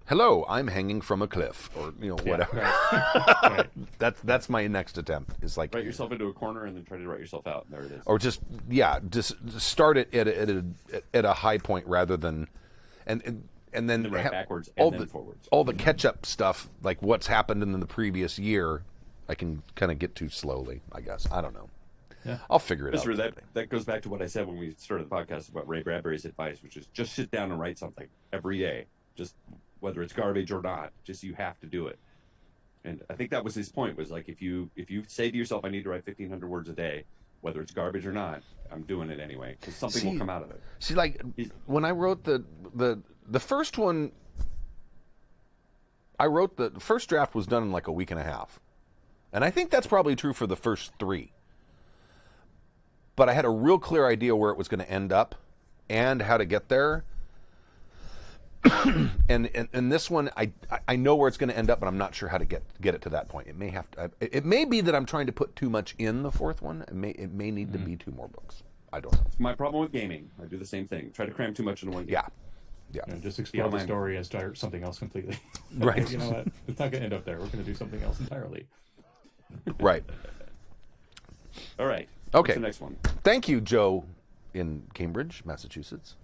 hello, I'm hanging from a cliff or whatever. Right. That's my next attempt is like Write yourself into a corner and then try to write yourself out. There it is. or just start it at a high point rather than and then And write backwards all and then the, forwards. all the catch up stuff like what's happened in the previous year I can kind of get to slowly, I guess. I don't know. Yeah. I'll figure it out. Mr. That goes back to what I said when we started the podcast about Ray Bradbury's advice, which is just sit down and write something every day. Just whether it's garbage or not, just you have to do it. And I think that was his point, was like if you say to yourself, I need to write 1,500 words a day, whether it's garbage or not, I'm doing it anyway, because something will come out of it. See, like when I wrote the first one, I wrote the first draft was done in like a week and a half. And I think that's probably true for the first 3. But I had a real clear idea where it was going to end up and how to get there. and this one, I know where it's going to end up, but I'm not sure how to get it to that point. It may be that I'm trying to put too much in the fourth one. It may need to be 2 more books. I don't know. It's my problem with gaming. I do the same thing. Try to cram too much into one game. Yeah. Just explore the story and start something else completely. Right. You know what? It's not going to end up there. We're going to do something else entirely. Right. All right. Okay. What's the next one? Thank you, Joe in Cambridge, Massachusetts.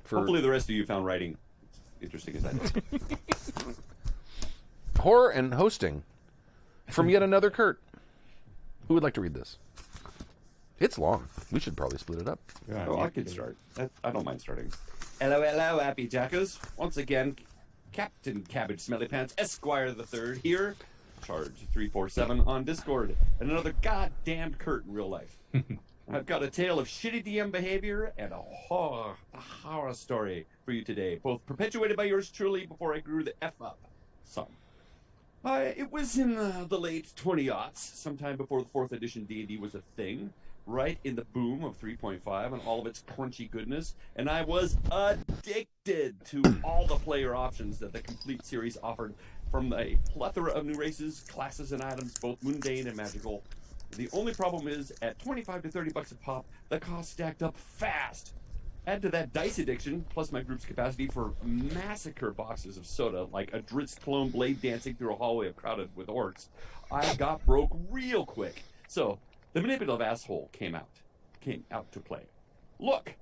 Hopefully the rest of you found writing as interesting as I did. Horror and hosting from yet another Kurt. Who would like to read this? It's long. We should probably split it up. Yeah, Oh, I could start. I don't mind starting. Hello, hello, happy jackers. Once again, Captain Cabbage Smelly Pants Esquire the Third here. Charge 347 on Discord. And another goddamn Kurt in real life. I've got a tale of shitty DM behavior and a horror story for you today, both perpetuated by yours truly before I grew the F up some. It was in the late 20-aughts, sometime before the 4th edition D&D was a thing, right in the boom of 3.5 and all of its crunchy goodness, and I was addicted to all the player options that the complete series offered, from a plethora of new races, classes, and items, both mundane and magical. The only problem is, at 25 to 30 bucks a pop, the cost stacked up fast. Add to that dice addiction, plus my group's capacity for massacre boxes of soda, like a Dritz clone blade dancing through a hallway of crowded with orcs, I got broke real quick. So, the manipulative asshole came out to play. Look,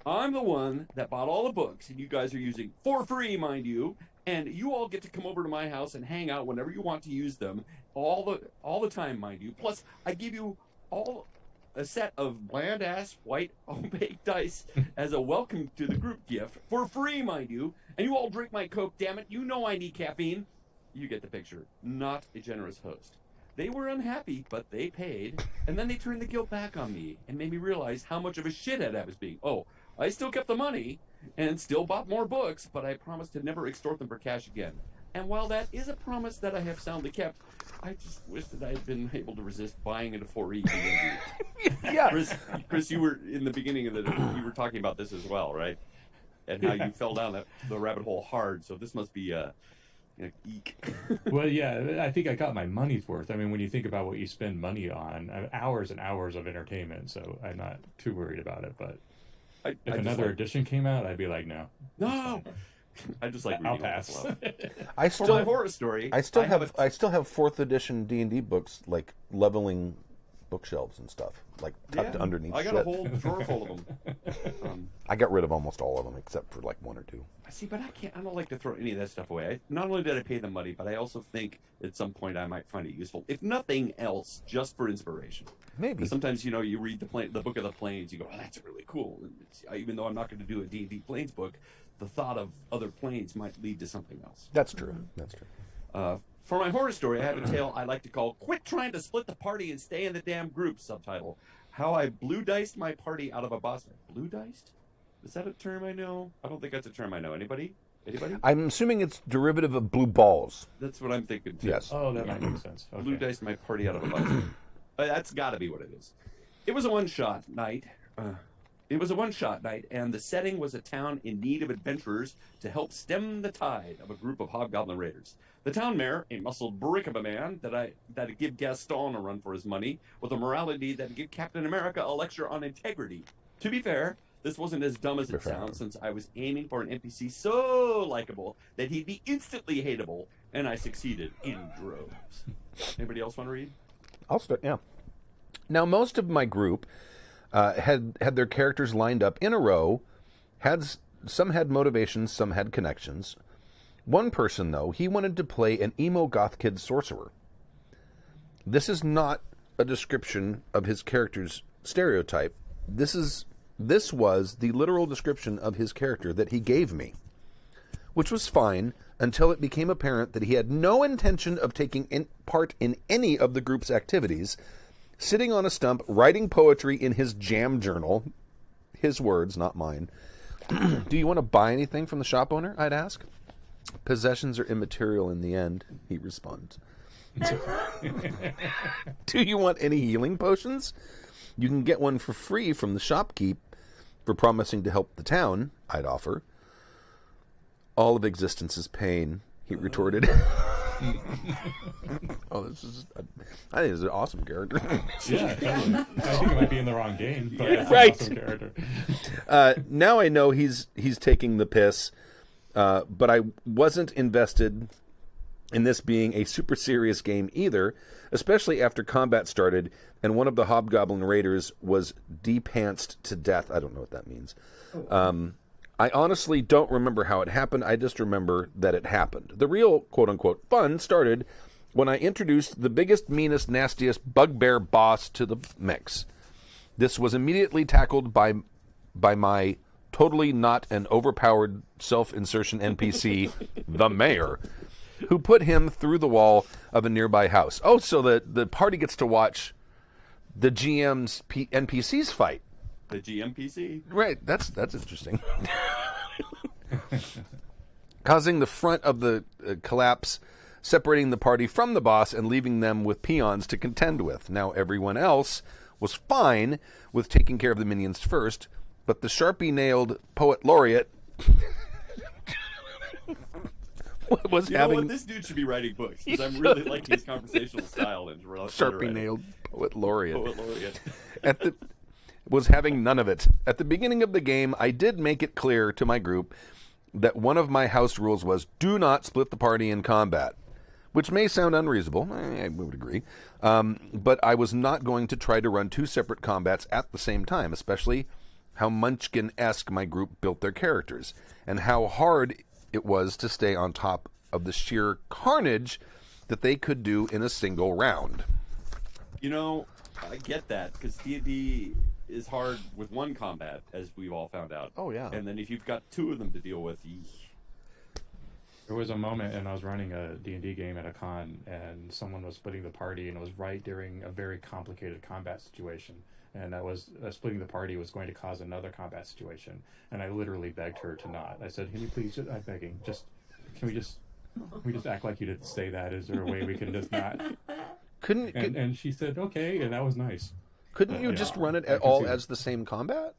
I'm the one that bought all the books, and you guys are using for free, mind you, and you all get to come over to my house and hang out whenever you want to use them, all the time, mind you. Plus, I give you all a set of bland-ass white opaque dice as a welcome to the group gift, for free, mind you, and you all drink my Coke, damn it, you know I need caffeine. You get the picture. Not a generous host. They were unhappy, but they paid, and then they turned the guilt back on me and made me realize how much of a shithead I was being. Oh, I still kept the money and still bought more books, but I promised to never extort them for cash again. And while that is a promise that I have soundly kept, I just wish that I had been able to resist buying it a 4E. Yeah. Chris, you were in the beginning of you were talking about this as well, right? And how you fell down the rabbit hole hard. So this must be eek. Well, yeah, I think I got my money's worth. I mean, when you think about what you spend money on, hours and hours of entertainment, so I'm not too worried about it. But if another edition came out, I'd be like, no. I just like reading. I'll pass. For my horror story, I still have 4th edition D&D books, like leveling bookshelves and stuff, like tucked underneath. I got shit. a whole drawer full of them. I got rid of almost all of them except for like one or two. See, but I don't like to throw any of that stuff away. Not only did I pay the money, but I also think at some point I might find it useful, if nothing else, just for inspiration. Maybe. Sometimes, you read the Book of the Plains, you go, oh, that's really cool. And even though I'm not going to do a D&D Plains book, the thought of other planes might lead to something else. That's true. That's true. For my horror story, I have a tale I like to call "Quit Trying to Split the Party and Stay in the Damn Group." Subtitle: How I Blue Diced My Party Out of a Boss Fight. Blue Diced? Is that a term I know? I don't think that's a term I know. Anybody? I'm assuming it's derivative of blue balls. That's what I'm thinking too. Yes. Oh, that might make sense. Okay. Blue Diced My Party Out of a Boss Fight. That's got to be what it is. It was a one-shot night. And the setting was a town in need of adventurers to help stem the tide of a group of hobgoblin raiders. The town mayor, a muscled brick of a man that'd give Gaston a run for his money, with a morality that'd give Captain America a lecture on integrity. To be fair, this wasn't as dumb as it sounds, since I was aiming for an NPC so likable that he'd be instantly hateable, and I succeeded in droves. Anybody else want to read? I'll start, yeah. Now, most of my group had their characters lined up in a row. Some had motivations, some had connections. One person, though, he wanted to play an emo goth kid sorcerer. This is not a description of his character's stereotype. This was the literal description of his character that he gave me, which was fine until it became apparent that he had no intention of taking part in any of the group's activities, sitting on a stump, writing poetry in his jam journal. His words, not mine. Do you want to buy anything from the shop owner? I'd ask. Possessions are immaterial in the end, he responds. Do you want any healing potions? You can get one for free from the shopkeep for promising to help the town, I'd offer. All of existence is pain, he retorted. Oh, I think it's an awesome character. Yeah, totally. I think it might be in the wrong game, but it's right. an awesome character. Now I know he's taking the piss, but I wasn't invested in this being a super serious game either, especially after combat started and one of the hobgoblin raiders was depantsed to death. I don't know what that means. I honestly don't remember how it happened. I just remember that it happened. The real quote-unquote fun started when I introduced the biggest, meanest, nastiest bugbear boss to the mix. This was immediately tackled by my totally not an overpowered self-insertion NPC, the mayor, who put him through the wall of a nearby house. Oh, so the party gets to watch the GM's NPCs fight. The GMPC? Right, that's interesting. Causing the front of the collapse, separating the party from the boss and leaving them with peons to contend with. Now everyone else was fine with taking care of the minions first, but the Sharpie-nailed poet laureate was having... This dude should be writing books, because I'm really liking his conversational style. And Sharpie-nailed poet laureate. Poet laureate. Was having none of it. At the beginning of the game, I did make it clear to my group that one of my house rules was do not split the party in combat, which may sound unreasonable. I would agree. But I was not going to try to run two separate combats at the same time, especially how Munchkin-esque my group built their characters, and how hard it was to stay on top of the sheer carnage that they could do in a single round. You know, I get that, because D&D is hard with one combat, as we've all found out. Oh, yeah. And then if you've got two of them to deal with, There was a moment, and I was running a D&D game at a con, and someone was splitting the party, and it was right during a very complicated combat situation. And that was splitting the party was going to cause another combat situation. And I literally begged her to not. I said, "Can you please? I'm begging. Can we just act like you didn't say that? Is there a way we can just not?" And she said, "Okay," and that was nice. Couldn't you just run it all as the same combat?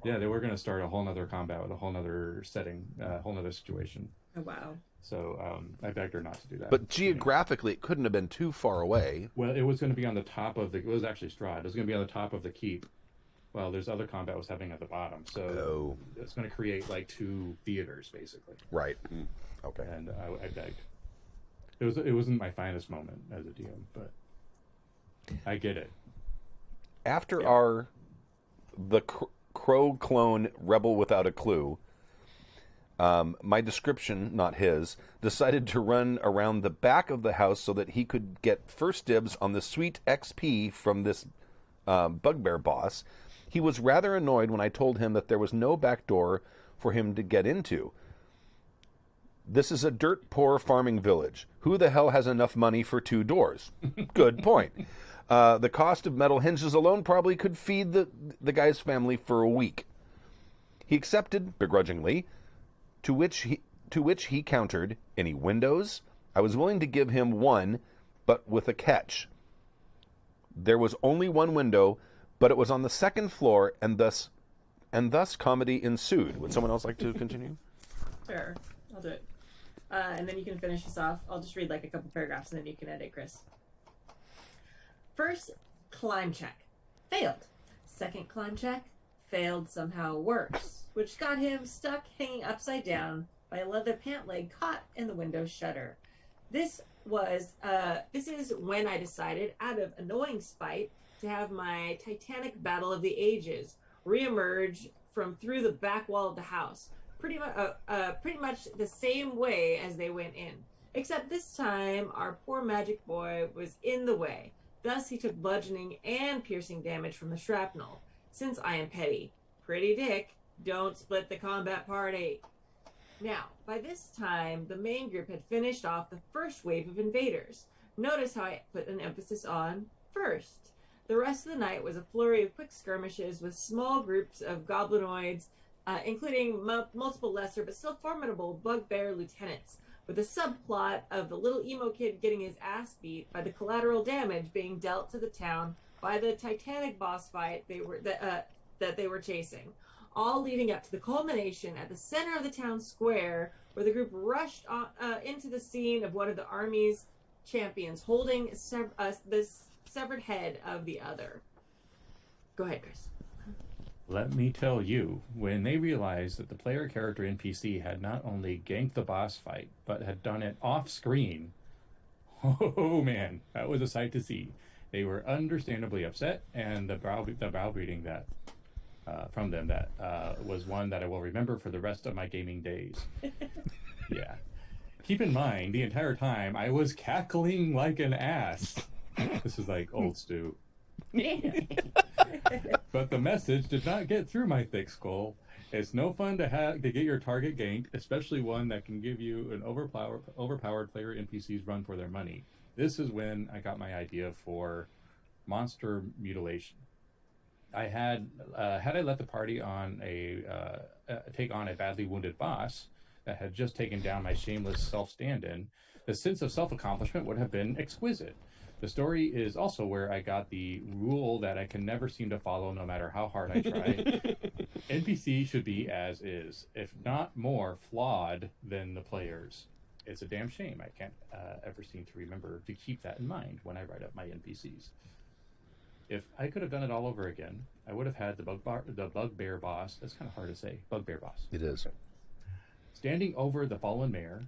Yeah, they were going to start a whole nother combat with a whole nother setting, a whole nother situation. Oh, wow. So I begged her not to do that. But geographically, it couldn't have been too far away. Well, it was going to be on the top of it was actually Strahd. It was going to be on the top of the keep. Well, there's other combat was happening at the bottom. So it's going to create like two theaters, basically. Right. Okay. And I begged. It wasn't my finest moment as a DM, but I get it. After the Crow clone Rebel Without a Clue, my description, not his, decided to run around the back of the house so that he could get first dibs on the sweet XP from this bugbear boss. He was rather annoyed when I told him that there was no back door for him to get into. This is a dirt-poor farming village. Who the hell has enough money for two doors? Good point. The cost of metal hinges alone probably could feed the guy's family for a week. He accepted, begrudgingly, to which he countered, "Any windows?" I was willing to give him one, but with a catch. There was only one window, but it was on the second floor, and thus comedy ensued. Would someone else like to continue? Sure, I'll do it. And then you can finish this off. I'll just read like a couple paragraphs and then you can edit, Chris. First, climb check. Failed. Second climb check. Failed somehow worse, which got him stuck hanging upside down by a leather pant leg caught in the window shutter. This is when I decided, out of annoying spite, to have my Titanic Battle of the Ages reemerge from through the back wall of the house. Pretty much the same way as they went in, except this time our poor magic boy was in the way. Thus he took bludgeoning and piercing damage from the shrapnel. Since I am petty, pretty dick, don't split the combat party. Now, by this time, the main group had finished off the first wave of invaders. Notice how I put an emphasis on first. The rest of the night was a flurry of quick skirmishes with small groups of goblinoids, including multiple lesser but still formidable bugbear lieutenants, with a subplot of the little emo kid getting his ass beat by the collateral damage being dealt to the town by the Titanic boss fight that they were chasing, all leading up to the culmination at the center of the town square, where the group rushed into the scene of one of the army's champions holding the severed head of the other. Go ahead, Chris. Let me tell you, when they realized that the player character NPC had not only ganked the boss fight, but had done it off screen, oh man, that was a sight to see. They were understandably upset, and the browbeating that from them that was one that I will remember for the rest of my gaming days. Yeah. Keep in mind, the entire time I was cackling like an ass. This is like old stew. But the message did not get through my thick skull. It's no fun to get your target ganked, especially one that can give you an overpowered player NPCs run for their money. This is when I got my idea for monster mutilation. I had I let the party on take on a badly wounded boss that had just taken down my shameless self-stand-in, the sense of self-accomplishment would have been exquisite. The story is also where I got the rule that I can never seem to follow no matter how hard I try. NPC should be as is, if not more flawed than the players. It's a damn shame I can't ever seem to remember to keep that in mind when I write up my NPCs. If I could have done it all over again, I would have had the bugbear boss. That's kind of hard to say. Bugbear boss. It is. Standing over the fallen mayor,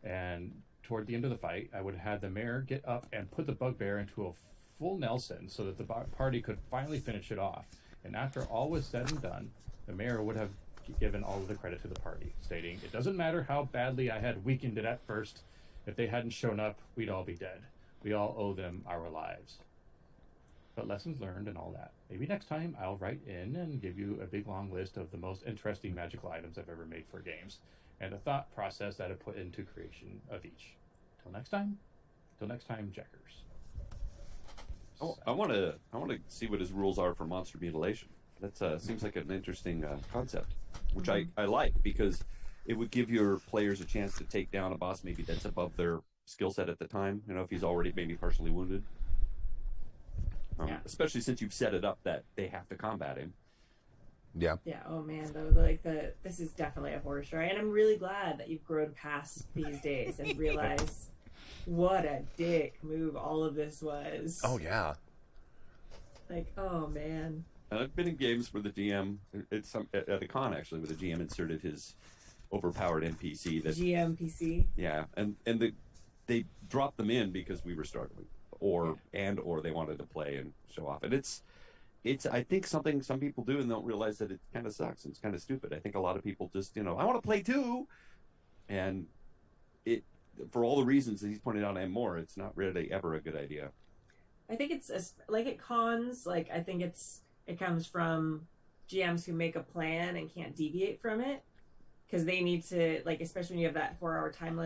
and toward the end of the fight, I would have had the mayor get up and put the bugbear into a full Nelson so that the party could finally finish it off. And after all was said and done, the mayor would have given all of the credit to the party, stating, "It doesn't matter how badly I had weakened it at first. If they hadn't shown up, we'd all be dead. We all owe them our lives." But lessons learned and all that. Maybe next time I'll write in and give you a big long list of the most interesting magical items I've ever made for games, and the thought process that I put into creation of each. Till next time, Jackers. Oh, I want to see what his rules are for monster mutilation. That seems like an interesting concept, which I like, because it would give your players a chance to take down a boss maybe that's above their skill set at the time. You know, if he's already maybe partially wounded. Especially since you've set it up that they have to combat him. Yeah. Yeah. Oh man, though, this is definitely a horror story, and I'm really glad that you've grown past these days and realize what a dick move all of this was. Oh yeah. Like, oh man. And I've been in games where the GM, at a con actually, where the GM inserted his overpowered NPC. GMPC. Yeah, and they dropped them in because we were struggling, or they wanted to play and show off. And it's I think something some people do and don't realize that it kind of sucks and it's kind of stupid. I think a lot of people just, I want to play too, and it, for all the reasons that he's pointed out and more, it's not really ever a good idea. I think it's like at cons, like I think it comes from GMs who make a plan and can't deviate from it, because they need to, like, especially when you have that 4-hour time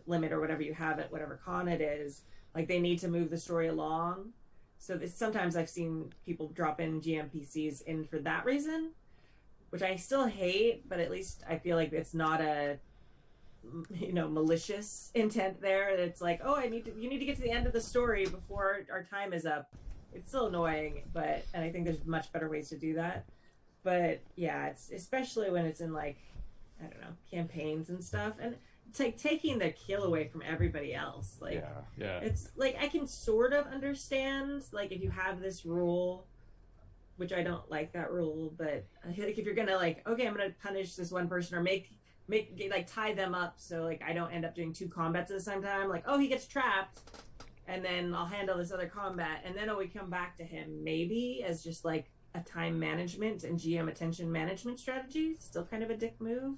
limit or whatever you have at whatever con it is, like they need to move the story along. So sometimes I've seen people drop in GMPCs in for that reason, which I still hate, but at least I feel like it's not a malicious intent there. It's like, oh, you need to get to the end of the story before our time is up. It's still annoying, and I think there's much better ways to do that. But yeah, it's especially when it's in, like, I don't know, campaigns and stuff, and it's like taking the kill away from everybody else. Like, yeah. It's like, I can sort of understand, like, if you have this rule, which I don't like that rule, but I feel like if you're gonna, like, okay, I'm gonna punish this one person or make like tie them up so, like, I don't end up doing 2 combats at the same time, like, oh, he gets trapped and then I'll handle this other combat and then we come back to him, maybe as just like a time management and GM attention management strategy. Still kind of a dick move.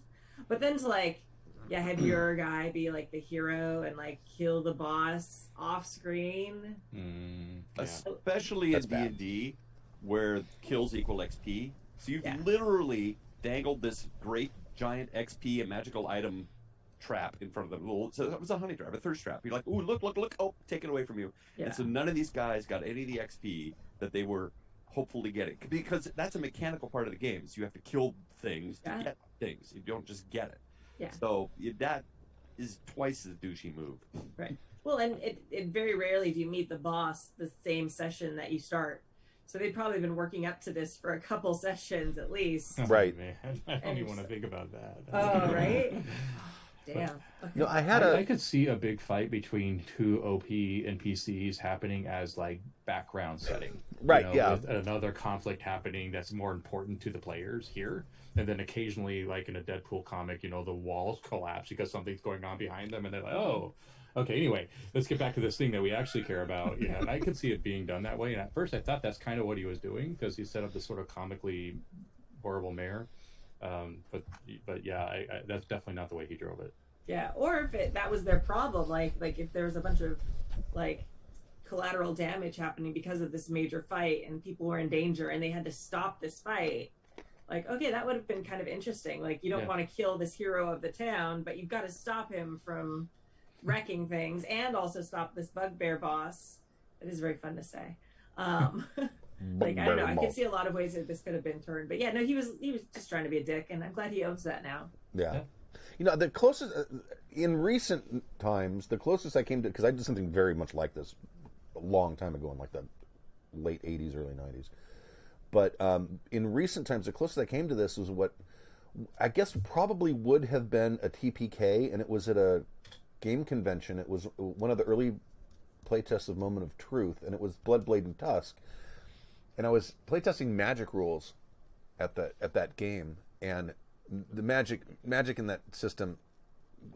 But then to, like, have your guy be like the hero and, like, kill the boss off screen. Especially in D&D, where kills equal XP. So you've literally dangled this great giant XP and magical item trap in front of them. So that was a honey trap, a thirst trap. You're like, ooh, look, oh, take it away from you. Yeah. And so none of these guys got any of the XP that they were hopefully getting, because that's a mechanical part of the game. So you have to kill things to get things. You don't just get it. Yeah. So that is twice the douchey move. Right. Well, and it very rarely do you meet the boss the same session that you start. So they've probably been working up to this for a couple sessions at least. Right. Man, I don't even want to think about that. Oh, right? Damn. Okay. No, I had I could see a big fight between two OP NPCs happening as like background setting. Right, You know, yeah. with another conflict happening that's more important to the players here. And then occasionally, like in a Deadpool comic, you know, the walls collapse because something's going on behind them, and they're like, oh, okay, anyway, let's get back to this thing that we actually care about. You know, and I could see it being done that way. And at first I thought that's kind of what he was doing, because he set up this sort of comically horrible mayor. But yeah, that's definitely not the way he drove it. Yeah, or if that was their problem, like if there was a bunch of like collateral damage happening because of this major fight and people were in danger and they had to stop this fight, like, okay, that would have been kind of interesting. Like, you don't want to kill this hero of the town, but you've got to stop him from wrecking things and also stop this bugbear boss. It is very fun to say. Like, I don't know, I could see a lot of ways that this could have been turned, but yeah, no, he was just trying to be a dick, and I'm glad he owns that now. Yeah. You know, the closest, in recent times, the closest I came to, because I did something very much like this a long time ago in like the late 80s, early 90s. But in recent times, the closest I came to this was what I guess probably would have been a TPK, and it was at a game convention. It was one of the early playtests of Moment of Truth, and it was Bloodblade and Tusk. And I was playtesting magic rules at that game, and the magic in that system.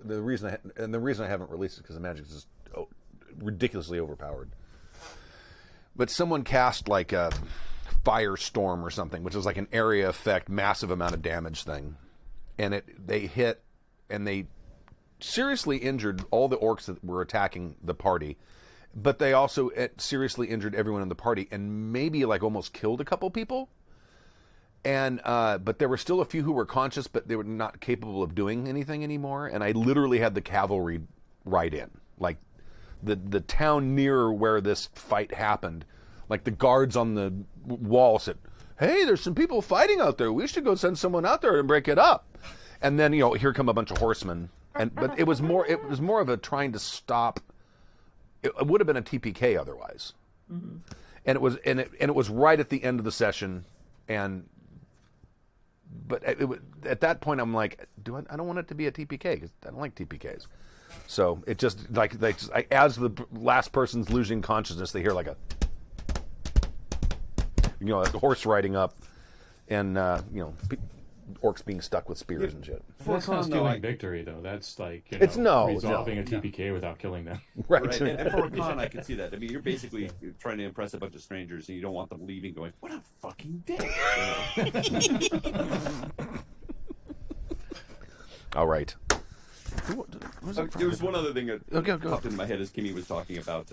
The reason I haven't released it because the magic is just ridiculously overpowered. But someone cast like a firestorm or something, which is like an area effect, massive amount of damage thing, and they hit and they seriously injured all the orcs that were attacking the party. But they also seriously injured everyone in the party and maybe like almost killed a couple people. And but there were still a few who were conscious, but they were not capable of doing anything anymore. And I literally had the cavalry ride in, like the town near where this fight happened. Like the guards on the wall said, "Hey, there's some people fighting out there. We should go send someone out there and break it up." And then here come a bunch of horsemen. But it was more of a trying to stop. It would have been a TPK otherwise, and it was right at the end of the session, but at that point I'm like, I don't want it to be a TPK because I don't like TPKs. So it just as the last person's losing consciousness, they hear like a horse riding up, and orcs being stuck with spears and shit. That's not stealing victory, though. That's like resolving a TPK without killing them. Right. And for a con, I can see that. I mean, you're basically trying to impress a bunch of strangers, and you don't want them leaving going, "What a fucking dick!" All right. There was one other thing that go. popped into my head as Kimmy was talking about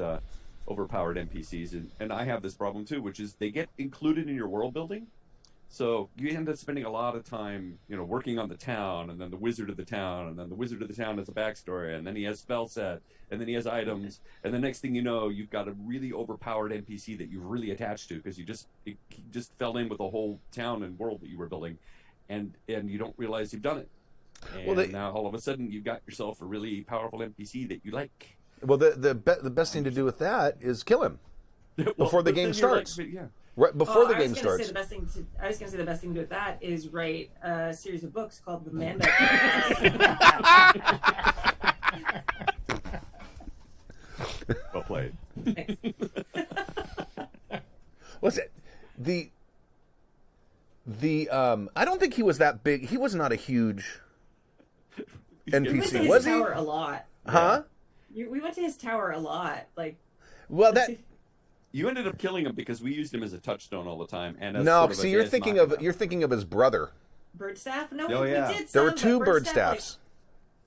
overpowered NPCs, and I have this problem too, which is they get included in your world building. So you end up spending a lot of time, working on the town, and then the wizard of the town, and then the wizard of the town has a backstory, and then he has spell set, and then he has items, and the next thing you know, you've got a really overpowered NPC that you're really attached to because he just fell in with the whole town and world that you were building, and you don't realize you've done it. And now all of a sudden you've got yourself a really powerful NPC that you like. Well, the best thing to do with that is kill him before the game starts. Right before the game starts. I was going to say the best thing to do with that is write a series of books called The Mando. Well played. Thanks. Was it the I don't think he was that big. He was not a huge NPC, was he? Tower a lot. Huh? We went to his tower a lot. Like, well, that. You ended up killing him because we used him as a touchstone all the time. And as no, sort of see, you're thinking of his brother. Birdstaff? No, Oh, we yeah. did some, There were two but Birdstaffs.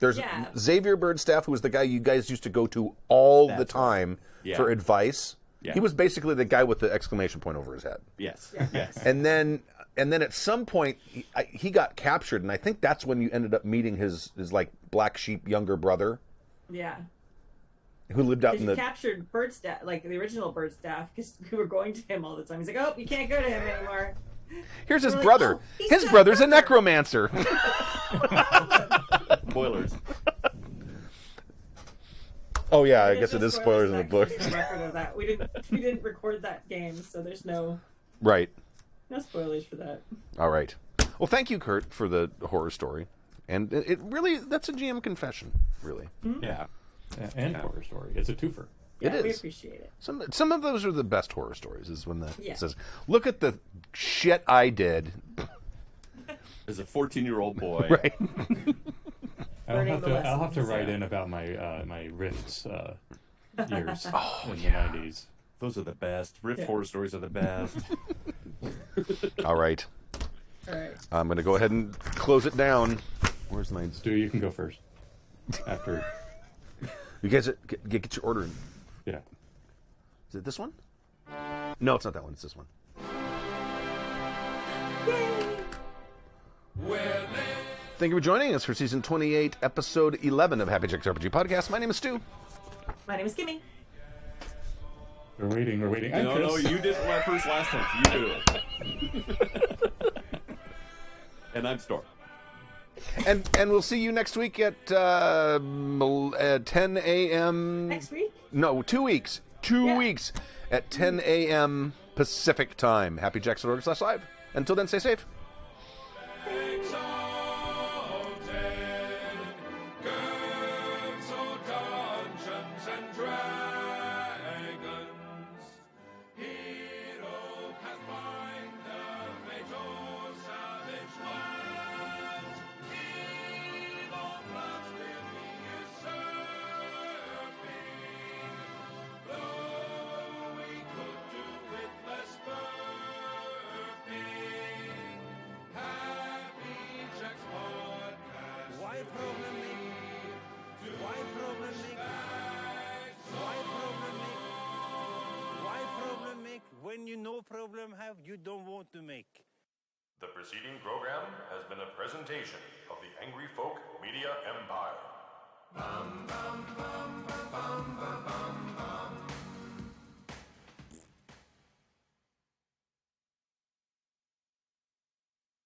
There's Yeah. Xavier Birdstaff, who was the guy you guys used to go to all the That's time Yeah. for advice. Yeah. He was basically the guy with the exclamation point over his head. Yes, Yeah. yes. And then at some point he got captured, and I think that's when you ended up meeting his like black sheep younger brother, Yeah. who lived out in Because the. you captured Birdstaff, like the original Birdstaff, because we were going to him all the time. He's like, "Oh, you can't go to him anymore." Here's his We're like, brother. "Oh, he's His got brother's a brother." necromancer. Spoilers. Oh yeah, I There's guess no it is spoilers in the that, book. 'cause there's no record of that. We didn't record that game, so there's no Right. spoilers for that. All right. Well, thank you, Kurt, for the horror story. And it really, that's a GM confession, really. Yeah. And horror story. It's a twofer. Yeah, It we is. appreciate it. Some of those are the best horror stories, is when Yeah. it says, look at the shit I did. As a 14-year-old boy. Right. I'll have to write in about my my Rifts years in the 90s. Those are the best. Rift Yeah. horror stories are the best. All right. All right. I'm going to go ahead and close it down. Where's mine? Stu, you can go first. After, You guys get your order in. yeah. Is it this one? No, it's not that one. It's this one. Thank you for joining us for season 28, episode 11 of Happy Jacks RPG Podcast. My name is Stu. My name is Kimmy. We're waiting. I'm No, Chris. you did my first last time. So you do it. And I'm Storm. And we'll see you next week at 10 a.m. Next week? No, 2 weeks. 2 Yeah. weeks at 10 a.m. Pacific time. HappyJacks.org/live. Until then, stay safe. When you no problem have, you don't want to make. The preceding program has been a presentation of the Angry Folk Media Empire.